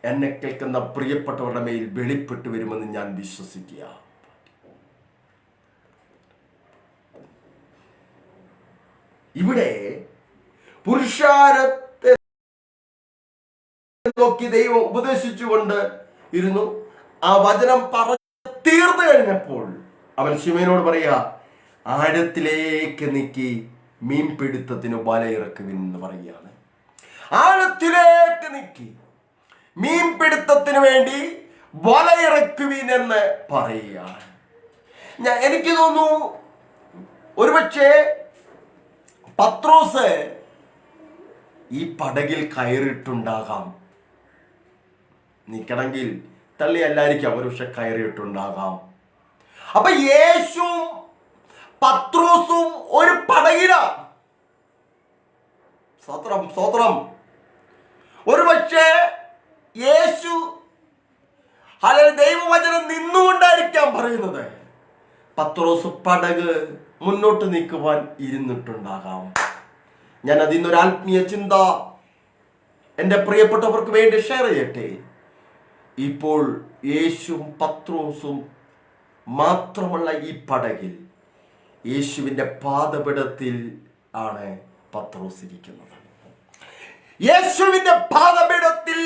എന്നെ കേൾക്കുന്ന പ്രിയപ്പെട്ടവരുടെ മേൽ വെളിപ്പെട്ടു വരുമെന്ന് ഞാൻ വിശ്വസിക്കുക. ഇവിടെ പുരുഷാരത്തെ നോക്കി ദൈവം ഉപദേശിച്ചുകൊണ്ട് ഇരുന്നു. ആ വചനം പറഞ്ഞു തീർന്നു കഴിഞ്ഞപ്പോൾ അവൻ ശിമയോനോട് പറയുക, ആഴത്തിലേക്ക് നീക്കി മീൻപിടുത്തത്തിന് വലയിറക്കുവിൻ എന്ന് പറയുകയാണ്. ആഴത്തിലേക്ക് നീക്കി മീൻപിടുത്തത്തിന് വേണ്ടി വലയിറക്കുവിൻ എന്ന് പറയുകയാണ്. എനിക്ക് തോന്നുന്നു ഒരുപക്ഷെ പത്രോസ് ഈ പടകിൽ കയറിയിട്ടുണ്ടാകാം. നിൽക്കണമെങ്കിൽ തള്ളിയല്ലായിരിക്കാം, ഒരുപക്ഷെ കയറിയിട്ടുണ്ടാകാം. അപ്പൊ യേശുവും പത്രോസും ഒരു പടകിലാണ്. സ്തോത്രം. ഒരുപക്ഷെ യേശു ദൈവവചനം നിന്നുകൊണ്ടായിരിക്കാം പറയുന്നത്. പത്രോസ് പടക് മുന്നോട്ട് നീക്കുവാൻ ഇരുന്നിട്ടുണ്ടാകാം. ഞാൻ അതിന്നൊരു ആത്മീയ ചിന്ത എൻ്റെ പ്രിയപ്പെട്ടവർക്ക് വേണ്ടി ഷെയർ ചെയ്യട്ടെ. ഇപ്പോൾ യേശുവും പത്രോസും മാത്രമുള്ള ഈ പടകിൽ യേശുവിൻ്റെ പാദപീഠത്തിൽ ആണ് പത്രോസ് ഇരിക്കുന്നത്. യേശുവിൻ്റെ പാദപീഠത്തിൽ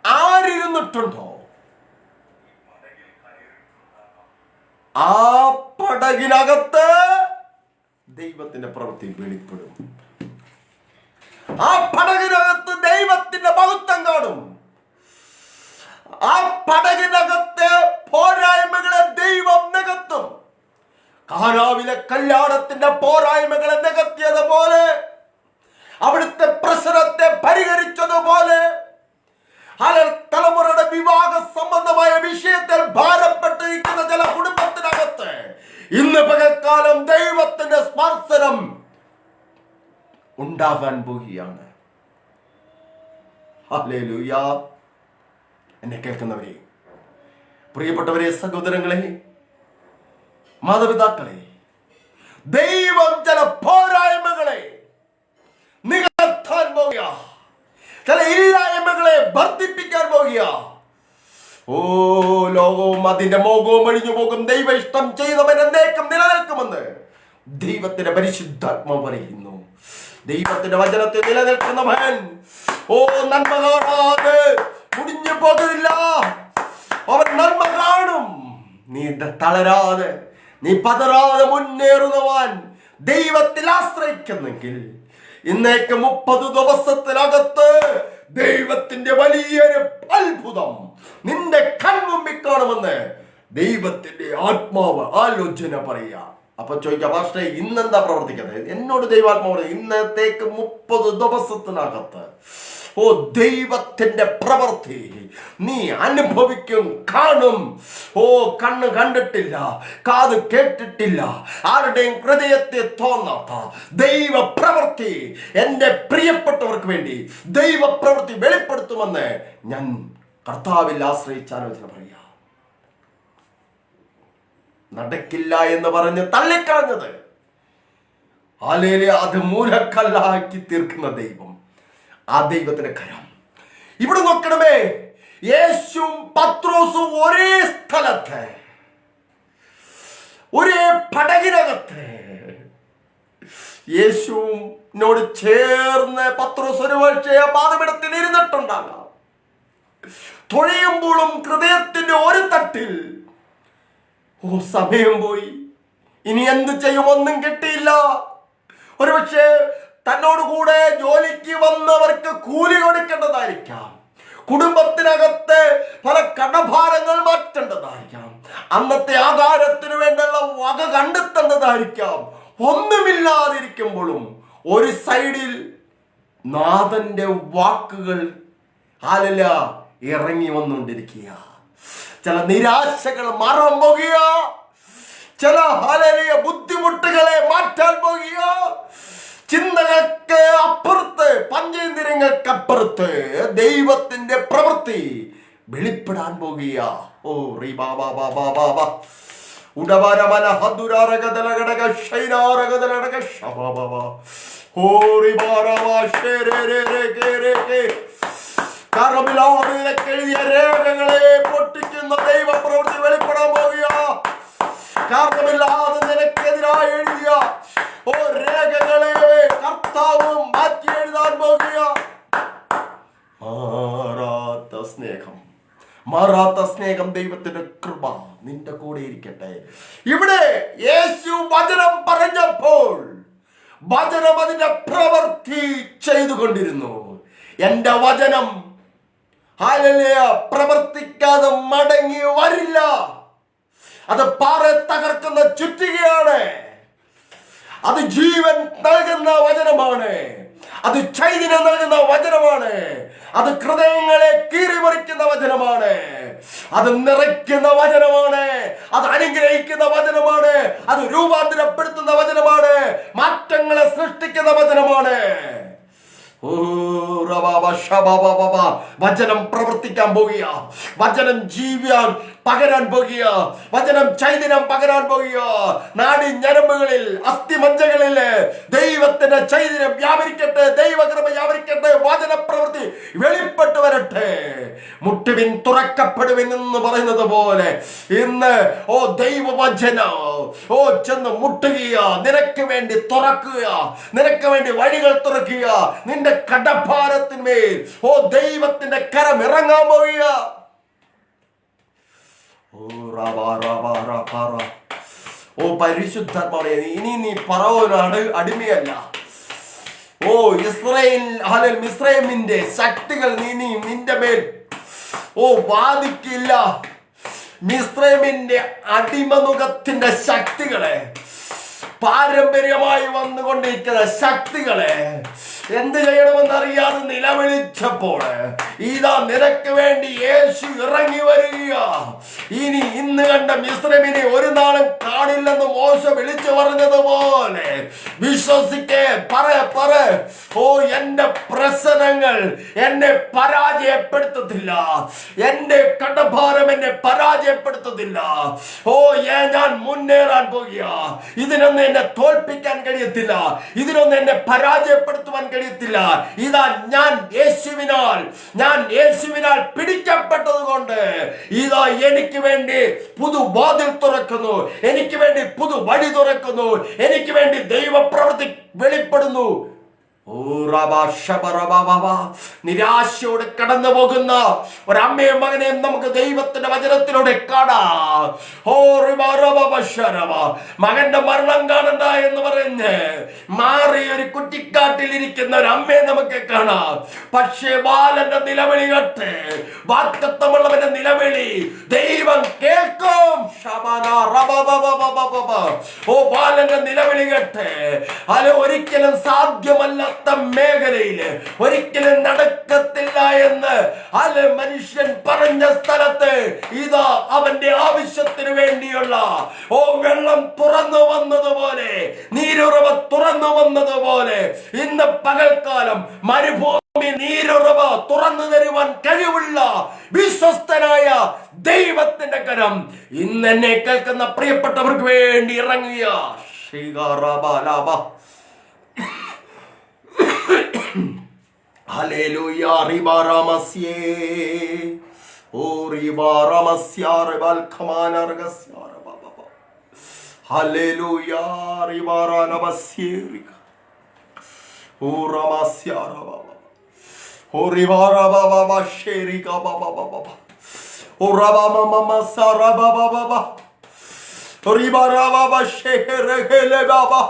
ആരിരുന്നിട്ടുണ്ടോ ആ പടകിനകത്ത് ദൈവത്തിന്റെ പ്രവൃത്തി വെളിപ്പെടും. ആ പടകിനകത്ത് ദൈവത്തിന്റെ മഹത്വം കാണും. ആ പടകിനകത്ത് പോരായ്മകളെ ദൈവം നികത്തും. കാനാവിലെ കല്യാണത്തിന്റെ പോരായ്മകളെ നികത്തിയതുപോലെ, അവിടുത്തെ പ്രശ്നത്തെ പരിഹരിച്ചതുപോലെ, തലമുറയുടെ വിവാഹ സംബന്ധമായ വിഷയത്തിൽ ഭാരപ്പെട്ടിരിക്കുന്ന ചില കുടുംബത്തിനകത്ത് ഇന്ന് പകൽക്കാലം ദൈവത്തിന്റെ സ്പർശനം ഉണ്ടാകാൻ പോവുകയാണ്. ഹല്ലേലൂയ. എന്നെ കേൾക്കുന്നവരെ, പ്രിയപ്പെട്ടവരെ, സഹോദരങ്ങളെ, മാതാപിതാക്കളെ, ദൈവം ചില പോരായ്മകൾ അതിന്റെ മോഹവും ഒഴിഞ്ഞു പോകും. ദൈവ ഇഷ്ടം ചെയ്തവൻ എന്നേക്കും നിലനിൽക്കുമെന്ന് ദൈവത്തിന്റെ പരിശുദ്ധാത്മാവ് പറയുന്നു. ദൈവത്തിന്റെ വചനത്തിൽ നിലനിൽക്കുന്നവൻ നന്മ കാണാതെ മുടിഞ്ഞു പോകില്ല. അവൻ നന്മ കാണും. നീ തളരാതെ, നീ പതറാതെ മുന്നേറുന്നവൻ ദൈവത്തിൽ ആശ്രയിക്കുന്നെങ്കിൽ ഇന്നേക്ക് 30 ദിവസത്തിനകത്ത് ദൈവത്തിന്റെ വലിയൊരു അത്ഭുതം നിന്റെ കൺമുമ്പിൽ കാണുമെന്ന് ദൈവത്തിന്റെ ആത്മാവ് ആലോചന പറയുക. അപ്പൊ ചോദിക്കാം, പാസ്റ്റേ ഇന്നെന്താ പ്രവർത്തിക്കുന്നത്? എന്നോട് ദൈവാത്മാവ് ഇന്നത്തേക്ക് 30 ദിവസത്തിനകത്ത് ദൈവത്തിന്റെ പ്രവൃത്തി നീ അനുഭവിക്കും, കാണും. കണ്ണ് കണ്ടിട്ടില്ല, കാത് കേട്ടിട്ടില്ല, ആരുടെയും ഹൃദയത്തെ തോന്നാത്ത ദൈവ പ്രവൃത്തി എന്റെ പ്രിയപ്പെട്ടവർക്ക് വേണ്ടി ദൈവ പ്രവൃത്തി വെളിപ്പെടുത്തുമെന്ന് ഞാൻ കർത്താവിൽ ആശ്രയിച്ച ആലോചന പറയാം. നടക്കില്ല എന്ന് പറഞ്ഞ് തള്ളിക്കളഞ്ഞത് അത് മൂലക്കല്ലാക്കി തീർക്കുന്ന ദൈവം, ആ ദൈവത്തിന്റെ കരം. ഇവിടെ നോക്കണമേ, യേശുവും പത്രോസും ഒരേ സ്ഥലത്ത്, ഒരേ പടകിനകത്ത്. യേശുവിനോട് ചേർന്ന് പത്രോസ് ഒരു പക്ഷേ പാതപിടത്തിൽ ഇരുന്നിട്ടുണ്ടാകാം. തുഴയുമ്പോഴും ഹൃദയത്തിന്റെ ഒരു തട്ടിൽ സമയം പോയി, ഇനി എന്ത് ചെയ്യും, ഒന്നും കിട്ടിയില്ല. ഒരുപക്ഷെ തന്നോട് കൂടെ ജോലിക്ക് വന്നവർക്ക് കൂലി കൊടുക്കേണ്ടതായിരിക്കാം, കുടുംബത്തിനകത്ത് പല കടഭാരങ്ങൾ മാറ്റേണ്ടതായിരിക്കാം, അന്നത്തെ ആഹാരത്തിന് വേണ്ടിയുള്ള വക കണ്ടെത്തേണ്ടതായിരിക്കാം. ഒന്നുമില്ലാതിരിക്കുമ്പോഴും ഒരു സൈഡിൽ നാഥന്റെ വാക്കുകൾ ഇറങ്ങി വന്നുകൊണ്ടിരിക്കുക. ചില നിരാശകൾ മാറാൻ പോകുക, ചില ബുദ്ധിമുട്ടുകളെ മാറ്റാൻ പോകുക, ചിന്തകൾക്ക് അപ്പുറത്ത്, പഞ്ചേന്ദ്രിയങ്ങൾക്കപ്പുറത്ത് ദൈവത്തിന്റെ പ്രവൃത്തി വെളിപ്പെടാൻ പോകുക. എഴുതിയ രേഖകളെ പൊട്ടിക്കുന്ന ദൈവ പ്രവൃത്തി വെളിപ്പെടാൻ പോകുക. കാരണമില്ലാതെ നിനക്കെതിരായി എഴുതിയ രേഖകളെ കർത്താവ് മാറ്റി എഴുതാൻ പോകുക. മാറാത്ത സ്നേഹം ദൈവത്തിന്റെ കൃപ നിന്റെ കൂടെ ഇരിക്കട്ടെ. ഇവിടെ യേശു വചനം പറഞ്ഞപ്പോൾ വചനം അതിന്റെ പ്രവൃത്തി ചെയ്തുകൊണ്ടിരുന്നു. എന്റെ വചനം പ്രവർത്തിക്കാതെ മടങ്ങി വരില്ല. അത് പാറ തകർക്കുന്ന ചുറ്റികയാണ്. അത് ജീവൻ നൽകുന്ന വചനമാണ്. അത് ചൈതന്യം നൽകുന്ന വചനമാണ്. അത് ഹൃദയങ്ങളെ കീറിമറിക്കുന്ന വചനമാണ്. അത് നിറയ്ക്കുന്ന വചനമാണ്. അത് അനുഗ്രഹിക്കുന്ന വചനമാണ്. അത് രൂപാന്തരപ്പെടുത്തുന്ന വചനമാണ്. മാറ്റങ്ങളെ സൃഷ്ടിക്കുന്ന വചനമാണ്. വചനം പ്രവർത്തിക്കാൻ പോകുക. വചനം ജീവിയാൻ പകരാൻ പോകുക. വചനം ചൈതന്യം പകരാൻ പോകുക. നാടി ഞരമ്പുകളിൽ, അസ്ഥിമജ്ജകളിൽ ദൈവത്തിന്റെ ചൈതന്യം വ്യാപരിക്കട്ടെ, ദൈവകൃപ വ്യാപരിക്കട്ടെ, വചന പ്രവൃത്തി വെളിപ്പെട്ടു വരട്ടെ. മുട്ടുവിൻ തുറക്കപ്പെടുവിൻ എന്ന് പറയുന്നത് പോലെ ഇന്ന് ദൈവവചനം ചെന്ന് മുട്ടുക, നിനക്ക് വേണ്ടി തുറക്കുക, നിനക്ക് വേണ്ടി വഴികൾ തുറക്കുക. നിന്റെ കടഭാരത്തിന്മേൽ ദൈവത്തിന്റെ കരം ഇറങ്ങാൻ പോവുക. പരിശുദ്ധാത്മാവേ, ഇനി നീ ഫറവോനാണ് അടിമയല്ല. മിസ്രൈമിന്റെ ശക്തികൾ നിന്റെ മേൽ വാദിക്കില്ല. മിസ്രൈമിന്റെ അടിമനുഖത്തിന്റെ ശക്തികളെ, പാരമ്പര്യമായി വന്നുകൊണ്ടിരിക്കുന്ന ശക്തികളെ എന്ത് ചെയ്യണമെന്നറിയാതെ നിലവിളിച്ചപ്പോൾ ഇതാ നിനക്ക് വേണ്ടി യേശു ഇറങ്ങി വരിക. ഇന്ന് കണ്ട മിസ്രൈമിനെ ഒരു നാളും കാണില്ലെന്ന് മോശ വിളിച്ചു പറഞ്ഞതുപോലെ വിശ്വസിക്കേ, പറ. എന്റെ പ്രശ്നങ്ങൾ എന്നെ പരാജയപ്പെടുത്തത്തില്ല. എന്റെ കടഭാരം എന്നെ പരാജയപ്പെടുത്തത്തില്ല. ഞാൻ മുന്നേറാൻ പോകുക. ഇതിനൊന്നും എന്നെ തോൽപ്പിക്കാൻ കഴിയത്തില്ല. ഇതിനൊന്നും എന്നെ പരാജയപ്പെടുത്തുവാൻ കഴിയില്ല. കഴിയത്തില്ല. ഇതാ ഞാൻ യേശുവിനാൽ പിടിക്കപ്പെട്ടത് കൊണ്ട് ഇതാ എനിക്ക് വേണ്ടി പുതുവാതിൽ തുറക്കുന്നു, എനിക്ക് വേണ്ടി പുതു വഴി തുറക്കുന്നു, എനിക്ക് വേണ്ടി ദൈവപ്രവൃത്തി വെളിപ്പെടുന്നു. നിരാശയോടെ കടന്നു പോകുന്ന ഒരമ്മയും മകനെയും നമുക്ക് ദൈവത്തിന്റെ വചനത്തിലൂടെ കാണാം. മകന്റെ മരണം കാണണ്ട എന്ന് പറഞ്ഞ് മാറി ഒരു കുറ്റിക്കാട്ടിൽ ഇരിക്കുന്ന ഒരു അമ്മയെ നമുക്ക് കാണാം. പക്ഷേ ബാലന്റെ നിലവിളി കേട്ട്, വാഗ്ദത്തമുള്ളവന്റെ നിലവിളി ദൈവം കേൾക്കും. ബാലന്റെ നിലവിളി കേട്ട് അത് ഒരിക്കലും സാധ്യമല്ല മേഖലയില് ഒരിക്കലും നടക്കത്തില്ല എന്ന് മനുഷ്യൻ പറഞ്ഞ സ്ഥലത്ത് ഇതാ അവന്റെ ആവശ്യത്തിന് വേണ്ടിയുള്ള വെള്ളം തുറന്നു വന്നതുപോലെ, നീരുറവ തുറന്നു വന്നതുപോലെ ഇന്ന് പകൽക്കാലം മരുഭൂമി നീരുറവ തുറന്നു തരുവാൻ കഴിവുള്ള വിശ്വസ്തനായ ദൈവത്തിന്റെ കരം ഇന്ന് എന്നെ കേൾക്കുന്ന പ്രിയപ്പെട്ടവർക്ക് വേണ്ടി ഇറങ്ങിയ Hallelujah, ribaramasiye, o ribaramasiya rebal khamana ragasyara baba. Hallelujah, ribaramasiye, o ramasyara baba. O ribara baba sherika baba baba. O rabama mama sara baba baba. O ribara baba shehere baba.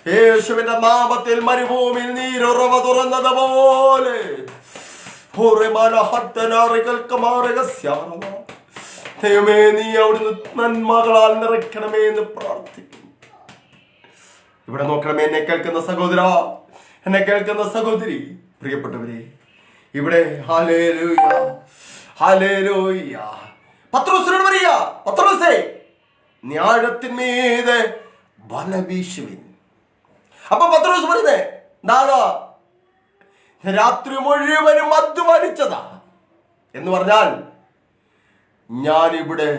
യേശുവിന്റെ നാമത്തിൽ മരുഭൂമിയിൽ നീരുറവ തുറന്നതുപോലെ ദൈവമേ, നീ അവിടുന്ന് നന്മകളാൽ നിറയ്ക്കണമേ എന്ന് പ്രാർത്ഥിക്കുന്നു. ഇവിടെ നോക്കണമേ, എന്നെ കേൾക്കുന്ന സഹോദര, എന്നെ കേൾക്കുന്ന സഹോദരി, പ്രിയപ്പെട്ടവരെ, ഇവിടെ ഹല്ലേലൂയ ഹല്ലേലൂയ. പത്രോസിനോട് പറയുക, പത്രോസേ, നീ ആഴത്തിന്മീതെ വല വീശുവിൻ. അപ്പൊ പത്രോസ് പറയുന്നേ, ദാദാ രാത്രി മുഴുവനും അധ്വാനിച്ചതാ എന്ന് പറഞ്ഞാൽ ഞാനിവിടെ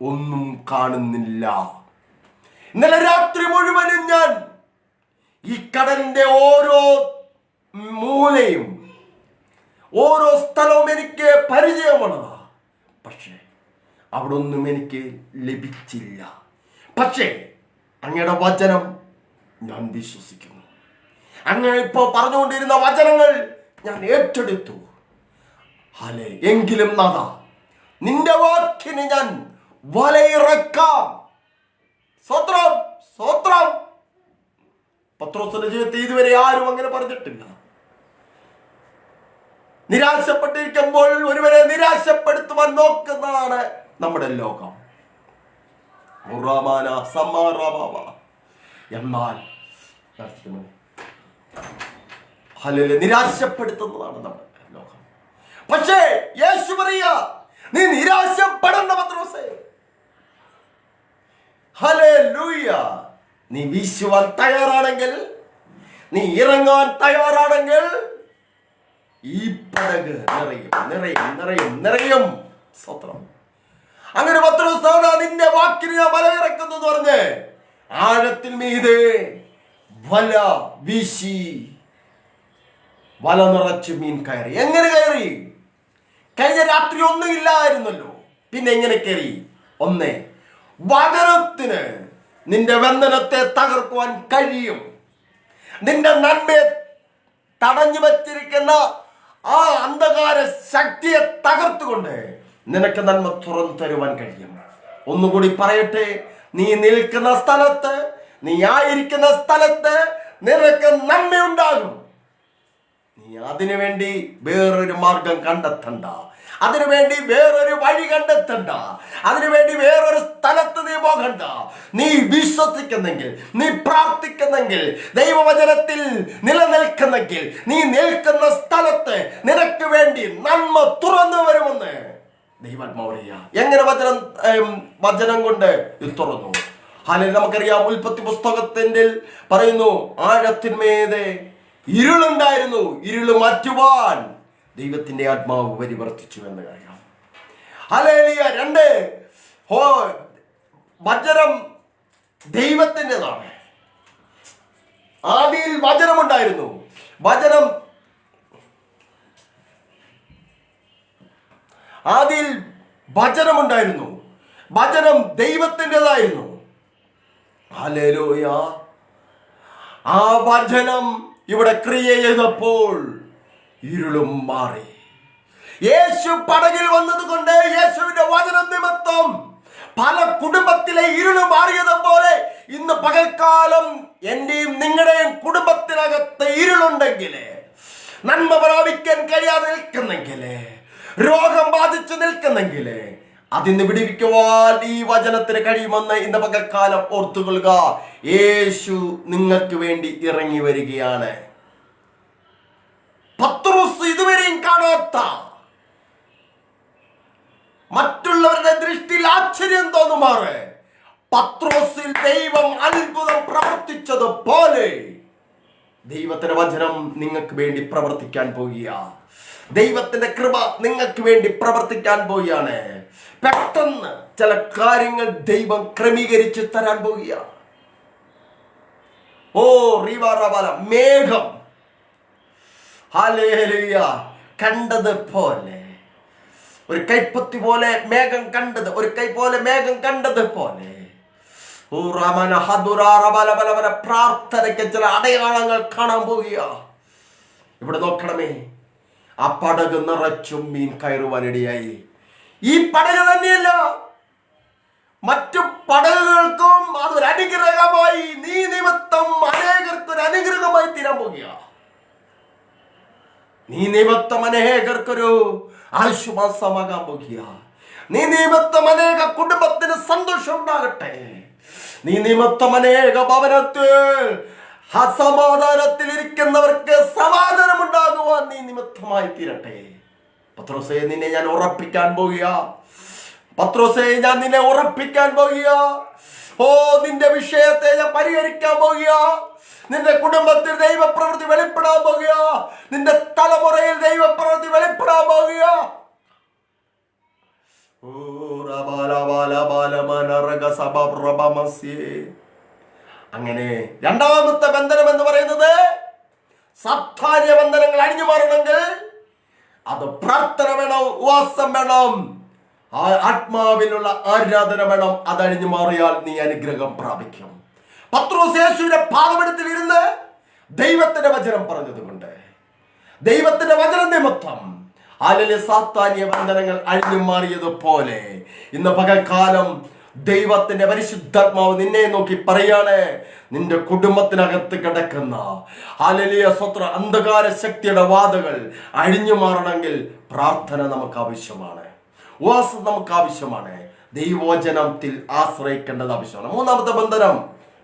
ഒന്നും കാണുന്നില്ല. ഇന്നലെ രാത്രി മുഴുവനും ഞാൻ ഈ കടലിന്റെ ഓരോ മൂലയും ഓരോ സ്ഥലവും എനിക്ക് പരിചയമുള്ളതാ. പക്ഷേ അവിടെ ഒന്നും എനിക്ക് ലഭിച്ചില്ല. പക്ഷേ അങ്ങയുടെ വചനം ഞാൻ വിശ്വസിക്കുന്നു. അങ്ങ് ഇപ്പോൾ പറഞ്ഞുകൊണ്ടിരുന്ന വചനങ്ങൾ ഞാൻ ഏറ്റെടുത്തു. ഹലേ, എങ്കിലും നാഥാ, നിന്റെ വാക്കിന് ഞാൻ വലയിറക്കാം. സ്തോത്രം, സ്തോത്രം. പത്രോസിന്റെ ജീവിതത്തിൽ ഇതുവരെ ആരും അങ്ങനെ പറഞ്ഞിട്ടില്ല. നിരാശപ്പെട്ടിരിക്കുമ്പോൾ ഒരുവരെ നിരാശപ്പെടുത്തുവാൻ നോക്കുന്നതാണ് നമ്മുടെ ലോകം. എന്നാൽ നിരാശപ്പെടുത്തുന്നതാണ് നമ്മുടെ ലോകം. പക്ഷേ യേശു പറയുക, നീ നിരാശപ്പെടേണ്ട പത്രോസേ. ഹല്ലേലൂയ. നീ വീശുവാൻ തയ്യാറാണെങ്കിൽ, നീ ഇറങ്ങാൻ തയ്യാറാണെങ്കിൽ ഈ പടക് നിറയും നിറയും നിറയും നിറയും. സ്വത്രം. അങ്ങനെ പത്രോസ്, നിന്റെ വാക്കിന് ഞാൻ വല ഇറക്കുന്നു എന്ന് പറഞ്ഞ് ആഴത്തിൽ മീതെ വല വീശി വല നിറച്ച് മീൻ കയറി. എങ്ങനെ കയറി? കഴിഞ്ഞ രാത്രി ഒന്നും ഇല്ലായിരുന്നല്ലോ, പിന്നെ എങ്ങനെ കയറി? ഒന്ന്, വചനത്തിന് നിന്റെ ബന്ധനത്തെ തകർക്കുവാൻ കഴിയും. നിന്റെ നന്മയെ തടഞ്ഞു വച്ചിരിക്കുന്ന ആ അന്ധകാര ശക്തിയെ തകർത്തുകൊണ്ട് നിനക്ക് നന്മ തുറന്നു തരുവാൻ കഴിയും. ഒന്നുകൂടി പറയട്ടെ, നീ നിൽക്കുന്ന സ്ഥലത്ത്, നീ ആയിരിക്കുന്ന സ്ഥലത്ത് നിനക്ക് നന്മയുണ്ടാകും. നീ അതിനുവേണ്ടി വേറൊരു മാർഗം കണ്ടെത്തണ്ട, അതിനുവേണ്ടി വേറൊരു വഴി കണ്ടെത്തണ്ട, അതിനുവേണ്ടി വേറൊരു സ്ഥലത്ത് നീ പോകണ്ട. നീ വിശ്വസിക്കുന്നെങ്കിൽ, നീ പ്രാർത്ഥിക്കുന്നെങ്കിൽ, ദൈവവചനത്തിൽ നിലനിൽക്കുന്നെങ്കിൽ, നീ നിൽക്കുന്ന സ്ഥലത്ത് നിനക്ക് വേണ്ടി നന്മ തുറന്നു വരുമെന്ന് ദൈവാത്മാവ് പറയുക. എങ്ങനെ വചനം കൊണ്ട് ഇത് തുറന്നു? അല്ലെങ്കിൽ നമുക്കറിയാം, ഉൽപ്പത്തി പുസ്തകത്തിന്റെ പറയുന്നു, ആഴത്തിന്മേതെ ഇരുളുണ്ടായിരുന്നു, ഇരുള് മാറ്റുവാൻ ദൈവത്തിന്റെ ആത്മാവ് പരിവർത്തിച്ചു എന്ന് അറിയാം. ഹല്ലേലൂയ. 2, വചനം ദൈവത്തിൻ്റെതാണ്. ആദിയിൽ വചനമുണ്ടായിരുന്നു. ആദിയിൽ വചനമുണ്ടായിരുന്നു. വചനം ദൈവത്തിൻ്റെതായിരുന്നു. ഹല്ലേലൂയ. ആ വചനം ഇവിടെ ക്രിയ ചെയ്തപ്പോൾ ഇരുളും മാറി. യേശു പടകിൽ വന്നതുകൊണ്ട്, യേശുവിന്റെ വചനം നിമിത്തം പല കുടുംബത്തിലെ ഇരുള് മാറിയതുപോലെ ഇന്ന് പകൽക്കാലം എന്റെയും നിങ്ങളുടെയും കുടുംബത്തിനകത്ത് ഇരുളുണ്ടെങ്കിൽ, നന്മ പ്രാപിക്കാൻ കഴിയാതെ നിൽക്കുന്നെങ്കിൽ, രോഗം ബാധിച്ചു നിൽക്കുന്നെങ്കിൽ, അതിന് വിടുവിക്കുവാൻ ഈ വചനത്തിന് കഴിയുമെന്ന് ഇന്ന് പകൽക്കാലം ഓർത്തുകൊള്ളുക. യേശു നിങ്ങൾക്ക് വേണ്ടി ഇറങ്ങി വരികയാണ്. പത്രോസ് ഇതുവരെയും കാണാത്ത, മറ്റുള്ളവരുടെ ദൃഷ്ടിയിൽ ആശ്ചര്യം തോന്നുമാറ് പത്രോസിൽ ദൈവം അത്ഭുതം പ്രവർത്തിച്ചതുപോലെ ദൈവത്തിന്റെ വചനം നിങ്ങൾക്ക് വേണ്ടി പ്രവർത്തിക്കാൻ പോകുക. ദൈവത്തിന്റെ കൃപ നിങ്ങൾക്ക് വേണ്ടി പ്രവർത്തിക്കാൻ പോവുകയാണ്. പെട്ടെന്ന് ചില കാര്യങ്ങൾ ദൈവം ക്രമീകരിച്ച് തരാൻ പോവുക. മേഘം, ഹല്ലേലൂയ, കണ്ടതുപോലെ ഒരു കൈപ്പത്തി പോലെ മേഘം കണ്ടത്, ഒരു കൈ പോലെ മേഘം കണ്ടതുപോലെ പ്രാർത്ഥനയ്ക്ക് ചില അടയാളങ്ങൾ കാണാൻ പോവുക. ഇവിടെ നോക്കണമേ, ആ പടക് നിറച്ചും മീൻ കയറുവാനിടയായി. ഈ പടക് തന്നെയല്ല, മറ്റു പടകുകൾക്കും അതൊരു അനുഗ്രഹമായി, നീ നിമിത്തം അനേകർക്കൊരു അനുഗ്രഹമായി തീരാൻ പോകുക. നീ നിമിത്തം അനേകർക്കൊരു ആശ്വാസമാകാൻ പോകുക. നീ നിമിത്തം അനേക കുടുംബത്തിന് സന്തോഷം ഉണ്ടാകട്ടെ. നീ നിമിത്തം അനേക ഭവനത്തിൽ അസമാധാനത്തിൽ ഇരിക്കുന്നവർക്ക് സമാധാനം ഉണ്ടാകുവാൻ നീ നിമിത്തമായി തീരട്ടെ. പത്രോസേ, നിന്നെ ഞാൻ ഉറപ്പിക്കാൻ പോകുക. പത്രോസേ, ഞാൻ നിന്നെ ഉറപ്പിക്കാൻ പോകുക. നിന്റെ വിഷയത്തെ ഞാൻ പരിഹരിക്കാൻ പോകുക. നിന്റെ കുടുംബത്തിൽ ദൈവപ്രവൃത്തി വെളിപ്പെടാൻ പോകുക. നിന്റെ തലമുറയിൽ ദൈവപ്രവൃത്തി വെളിപ്പെടാൻ പോകുക. അങ്ങനെ രണ്ടാമത്തെ ബന്ധനം എന്ന് പറയുന്നത്, സാധാന്യ ബന്ധനങ്ങൾ അഴിഞ്ഞു മാറണമെങ്കിൽ അത് പ്രാർത്ഥന വേണം, ഉപവാസം വേണം, ആത്മാവിലുള്ള ആരാധന വേണം. അതഴിഞ്ഞു മാറിയാൽ നീ അനുഗ്രഹം പ്രാപിക്കും. പത്രോസ് യേശുവിന്റെ പാദപീഠത്തിൽ ഇരുന്ന് ദൈവത്തിന്റെ വചനം പറഞ്ഞതുകൊണ്ട്, ദൈവത്തിന്റെ വചനം നിമിത്തം സാത്താന്യ ബന്ധനങ്ങൾ അഴിഞ്ഞു മാറിയതുപോലെ ഇന്ന് പകൽക്കാലം ദൈവത്തിന്റെ പരിശുദ്ധാത്മാവ് നിന്നെ നോക്കി പറയാണ്, നിന്റെ കുടുംബത്തിനകത്ത് കിടക്കുന്ന അന്ധകാര ശക്തിയുടെ വാതകൾ അഴിഞ്ഞു മാറണമെങ്കിൽ പ്രാർത്ഥന നമുക്ക് ആവശ്യമാണ്, ഉപവാസം നമുക്ക് ആവശ്യമാണ്, ദൈവവചനത്തിൽ ആശ്രയിക്കേണ്ടത് ആവശ്യമാണ്. മൂന്നാമത്തെ ബന്ധനം,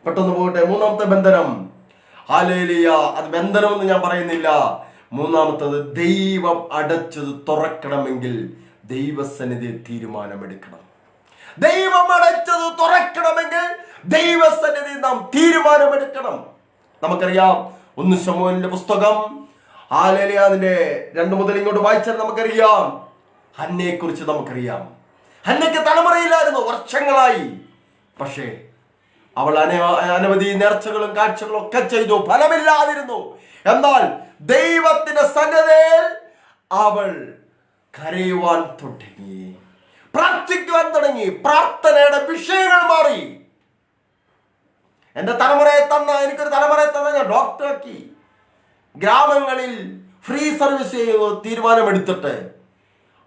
പെട്ടെന്ന് പോകട്ടെ. മൂന്നാമത്തെ ബന്ധനം, ഹല്ലേലൂയ, അത് ബന്ധനമെന്ന് ഞാൻ പറയുന്നില്ല. മൂന്നാമത്തത്, ദൈവം അടച്ചത് തുറക്കണമെങ്കിൽ ദൈവസന്നിധി തീരുമാനമെടുക്കണം. ദൈവം അടച്ചത് തുറക്കണമെങ്കിൽ ദൈവസന്നിധി നാം തീരുമാനമെടുക്കണം. നമുക്കറിയാം, 1 ശമൂവേലിന്റെ പുസ്തകം അതിന്റെ 2 മുതൽ ഇങ്ങോട്ട് വായിച്ചാൽ നമുക്കറിയാം, ഹന്നയെ കുറിച്ച് നമുക്കറിയാം. ഹന്നയ്ക്ക് തലമുറയില്ലായിരുന്നു, വർഷങ്ങളായി. പക്ഷേ അവൾ അനവധി നേർച്ചകളും കാഴ്ചകളും ഒക്കെ ചെയ്തു, ഫലമില്ലാതിരുന്നു. എന്നാൽ ദൈവത്തിന്റെ സന്നിധിയിൽ അവൾ കരയുവാൻ തുടങ്ങി, പ്രാർത്ഥിക്കുവാൻ തുടങ്ങി. പ്രാർത്ഥനയുടെ വിഷയങ്ങൾ മാറി. എന്റെ തലമുറയെ എനിക്കൊരു തലമുറയെ തന്ന ഞാൻ ഡോക്ടറാക്കി. ഗ്രാമങ്ങളിൽ ഫ്രീ സർവീസ് ചെയ്യുന്ന തീരുമാനമെടുത്തിട്ട്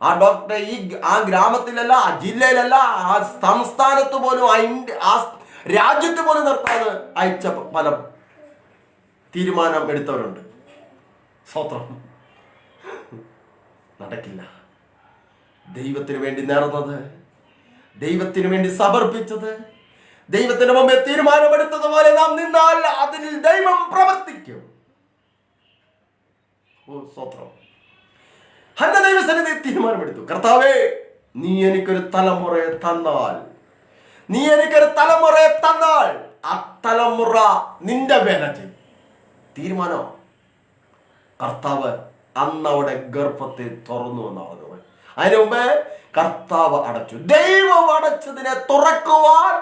ആ ഡോക്ടറെ ആ ഗ്രാമത്തിലല്ല, ആ ജില്ലയിലല്ല, ആ സംസ്ഥാനത്ത് പോലും, ആ രാജ്യത്ത് പോലും നിർത്താതെ അയച്ച പല തീരുമാനം എടുത്തവരുണ്ട്. സ്വത്രം നടക്കില്ല. ദൈവത്തിന് വേണ്ടി നേർന്നത്, ദൈവത്തിന് വേണ്ടി സമർപ്പിച്ചത്, ദൈവത്തിന് മുമ്പേ തീരുമാനമെടുത്തതുപോലെ നാം നിന്നാൽ അതിൽ ദൈവം പ്രവർത്തിക്കും. സ്വത്രം. ഹന്ന ദൈവസന്നിധി തീരുമാനമെടുത്തു, കർത്താവേ, നീ എനിക്കൊരു തലമുറയെ തന്നാൽ, നീ എനിക്കൊരു തലമുറയെ തന്നാൽ ആ തലമുറ നിന്റെ വേല ചെയ്യും. തീരുമാനം. കർത്താവ് അന്ന് അവിടെ ഗർഭത്തെ തുറന്നു എന്നാണ്. അതിനു മുമ്പ് കർത്താവ് അടച്ചു. ദൈവം അടച്ചതിനെ തുറക്കുവാൻ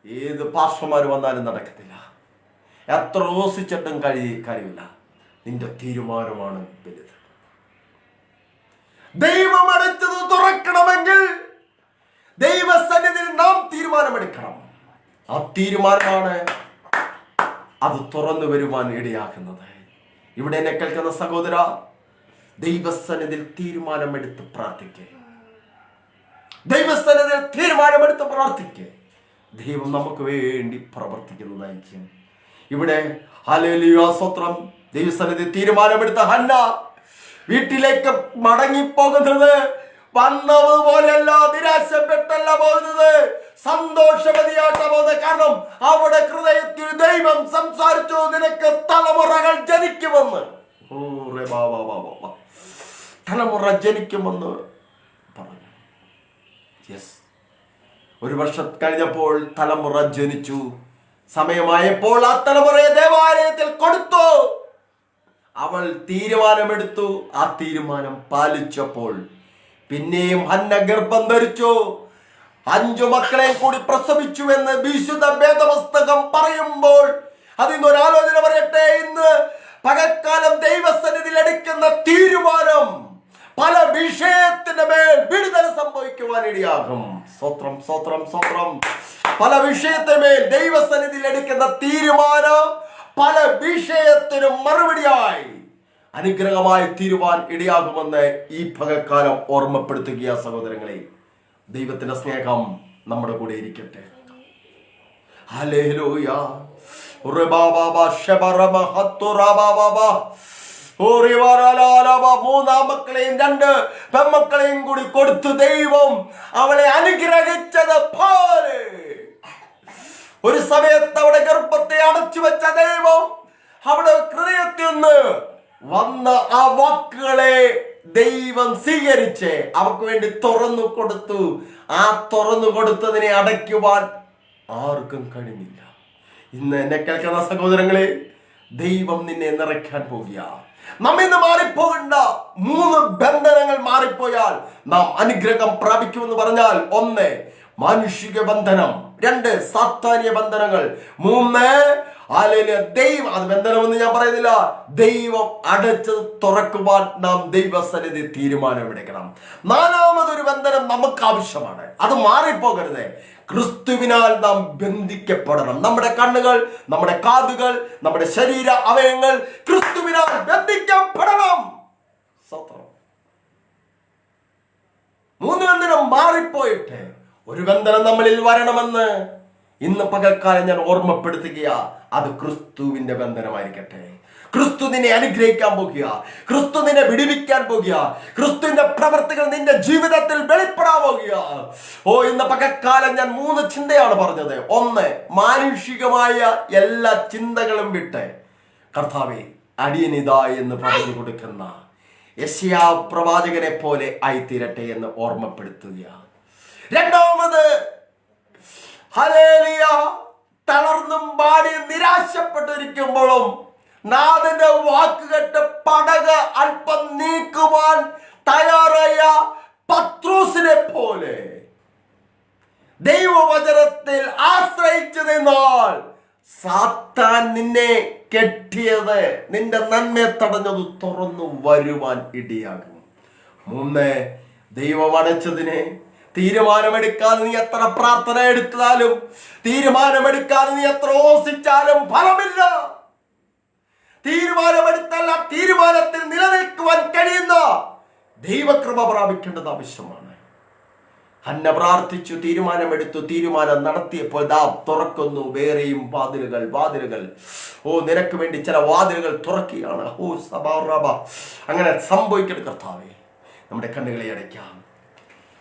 ഏത് പാർശ്വമാര് വന്നാലും നടക്കത്തില്ല. എത്ര ഓസിച്ചിട്ടും കഴിയില്ല. നിന്റെ തീരുമാനമാണ് വലുത്. ദൈവം അടച്ചത് തുറക്കണമെങ്കിൽ ദൈവസന്നിധിയിൽ നാം തീരുമാനമെടുക്കണം. ആ തീരുമാനമാണ് അത് തുറന്നു വരുവാൻ ഇടയാക്കുന്നത്. ഇവിടെ എന്നെ കേൾക്കുന്ന സഹോദര, ദൈവസന്നിധിയിൽ തീരുമാനമെടുത്ത് പ്രാർത്ഥിക്കേ. ദൈവസന്നിധിയിൽ തീരുമാനമെടുത്ത് പ്രാർത്ഥിക്കേ. ദൈവം നമുക്ക് വേണ്ടി പ്രവർത്തിക്കുന്നതായിരിക്കും. ഇവിടെ ഹല്ലേലൂയ സ്തോത്രം. ദൈവസന്നിധി തീരുമാനമെടുത്ത ഹന്ന വീട്ടിലേക്ക് മടങ്ങിപ്പോകുന്നത് വന്നതുപോലെയല്ല, നിരാശപ്പെട്ടല്ല പോകുന്നത്, സന്തോഷവതിയായിട്ടാ പോകുന്നത്. കാരണം അവിടെ ഹൃദയത്തിൽ ദൈവം സംസാരിച്ചു, നിനക്ക് തലമുറകൾ ജനിക്കുമെന്ന്. തലമുറ ജനിക്കുമെന്ന് പറഞ്ഞു. യെസ്, ഒരു വർഷം കഴിഞ്ഞപ്പോൾ തലമുറ ജനിച്ചു. സമയമായപ്പോൾ ആ തലമുറയെ ദേവാലയത്തിൽ കൊടുത്തു. അവൾ തീരുമാനമെടുത്തു. ആ തീരുമാനം പാലിച്ചപ്പോൾ പിന്നെയും ഹന്ന ഗർഭം ധരിച്ചു. 5 മക്കളെ കൂടി പ്രസവിച്ചു എന്ന് വിശുദ്ധ വേദപുസ്തകം പറയുമ്പോൾ അതിന്നൊരു ആലോചന പറയട്ടെ. ഇന്ന് പകൽക്കാലം ദൈവസന്നിധിയിൽ എടുക്കുന്ന തീരുമാനം പല വിഷയത്തിന്റെ മേൽ വിടുതൽ സംഭവിക്കുവാൻ ഇടയാകും. സ്തോത്രം, സ്തോത്രം, സ്തോത്രം. പല വിഷയത്തിന്മേൽ ദൈവസന്നിധിയിൽ എടുക്കുന്ന തീരുമാനം പല വിഷയത്തിനും മറുപടിയായി അനുഗ്രഹമായി തീരുവാൻ ഇടയാകുമെന്ന് ഈ പകൽക്കാലം ഓർമ്മപ്പെടുത്തുക. സഹോദരങ്ങളെ, ദൈവത്തിന്റെ സ്നേഹം നമ്മുടെ കൂടെ ഇരിക്കട്ടെ. ഹല്ലേലൂയ. മൂന്നാം മക്കളെയും 2 പെൺമക്കളെയും കൂടി കൊടുത്തു ദൈവം അവളെ അനുഗ്രഹിച്ചത് പോലെ ഒരു സമയത്ത് അവിടെ ഗർഭത്തെ അടച്ചു വെച്ച ദൈവം അവിടെ ഹൃദയത്തിൽ നിന്ന് വന്ന ആ വാക്കുകളെ ദൈവം സ്വീകരിച്ച് അവർക്ക് വേണ്ടി തുറന്നു കൊടുത്തു. ആ തുറന്നു കൊടുത്തതിനെ അടയ്ക്കുവാൻ ആർക്കും കഴിഞ്ഞില്ല. ഇന്ന് എന്നെ കേൾക്കുന്ന സഹോദരങ്ങളെ, ദൈവം നിന്നെ നിറയ്ക്കാൻ പോകുക. നമ്മിന്ന് മാറിപ്പോകണ്ട 3 ബന്ധനങ്ങൾ മാറിപ്പോയാൽ നാം അനുഗ്രഹം പ്രാപിക്കുമെന്ന് പറഞ്ഞാൽ 1 മാനുഷിക ബന്ധനം, 2 സാത്താന്യ ബന്ധനങ്ങൾ, 3 ദൈവം, അത് ബന്ധനമെന്ന് ഞാൻ പറയുന്നില്ല, ദൈവം അടച്ചത് തുറക്കുവാൻ നാം ദൈവസന്നിധി തീരുമാനമെടുക്കണം. 4മതൊരു ബന്ധനം നമുക്ക് ആവശ്യമാണ്. അത് മാറിപ്പോകരുത്. ക്രിസ്തുവിനാൽ നാം ബന്ധിക്കപ്പെടണം. നമ്മുടെ കണ്ണുകൾ, നമ്മുടെ കാതുകൾ, നമ്മുടെ ശരീര അവയവങ്ങൾ ക്രിസ്തുവിനാൽ ബന്ധിക്കപ്പെടണം. 3 ബന്ധനം മാറിപ്പോയിട്ട് ഒരു ബന്ധനം നമ്മളിൽ വരണമെന്ന് ഇന്ന് പകൽക്കാലം ഞാൻ ഓർമ്മപ്പെടുത്തുക. അത് ക്രിസ്തുവിന്റെ ബന്ധനമായിരിക്കട്ടെ. ക്രിസ്തു നിന്നെ അനുഗ്രഹിക്കാൻ പോകുക. ക്രിസ്തു നിന്നെ വിടുവിക്കാൻ പോകുക. ക്രിസ്തുവിന്റെ പ്രവർത്തികൾ നിന്റെ ജീവിതത്തിൽ വെളിപ്പെടാൻ പോകുക. ഇന്ന് പകൽക്കാലം ഞാൻ 3 ചിന്തയാണ് പറഞ്ഞത്. 1, മാനുഷികമായ എല്ലാ ചിന്തകളും വിട്ട് കർത്താവേ അടിയനിതാ എന്ന് പറഞ്ഞു കൊടുക്കുന്ന യെശയ്യാ പ്രവാചകനെ പോലെ ആയിത്തീരട്ടെ എന്ന് ഓർമ്മപ്പെടുത്തുക. 2, ഹല്ലേലൂയ, തളർന്നും പാടിയും നിരാശപ്പെട്ടിരിക്കുമ്പോഴും നാഥന്റെ വാക്കുകേട്ട് പടക് അല്പം നീക്കുവാൻ തയ്യാറായ പത്രോസിനെ പോലെ ദൈവവചനത്തിൽ ആശ്രയിച്ചു നിന്നാൽ സാത്താൻ നിന്നെ കെട്ടിയത്, നിന്റെ നന്മയെ തടഞ്ഞത് തുറന്നു വരുവാൻ ഇടയാകും. 3, ദൈവം അടച്ചതിനെ തീരുമാനമെടുക്കാതെ നീ എത്ര പ്രാർത്ഥന എടുത്താലും, തീരുമാനമെടുക്കാതെ നീ എത്ര ഓസിച്ചാലും ഫലമില്ല. തീരുമാനമെടുത്താൽ ആ തീരുമാനത്തിൽ നിലനിൽക്കുവാൻ കഴിയുന്ന ദൈവകൃപ പ്രാപിക്കേണ്ടത് ആവശ്യമാണ്. ഹന്ന പ്രാർത്ഥിച്ചു, തീരുമാനമെടുത്തു, തീരുമാനം നടത്തിയപ്പോൾ ദാ തുറക്കുന്നു വേറെയും വാതിലുകൾ. നിനക്ക് വേണ്ടി ചില വാതിലുകൾ തുറക്കുകയാണ്. അങ്ങനെ സംഭവിക്കട്ടെ കർത്താവേ. നമ്മുടെ കണ്ണുകളെ അടയ്ക്കാം.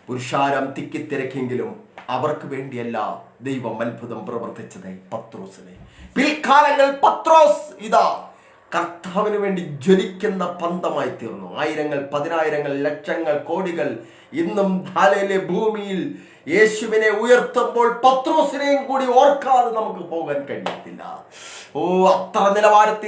പുരുഷാരം തിക്കിത്തിരക്കെങ്കിലും അവർക്ക് വേണ്ടിയല്ല ദൈവം അത്ഭുതം പ്രവർത്തിച്ചത് പത്രോസിനെ. പിൽക്കാലങ്ങൾ പത്രോസ് ഇതാ കർത്താവിന് വേണ്ടി ജ്വലിക്കുന്ന പന്തമായി തീർന്നു. 1000, 10000, ലക്ഷങ്ങൾ, കോടികൾ ഇന്നും ഭൂമിയിൽ യേശുവിനെ ഉയർത്തുമ്പോൾ പത്രോസിനെയും കൂടി ഓർക്കാതെ നമുക്ക് പോകാൻ കഴിയത്തില്ല. അത്ര നിലവാരത്തിൽ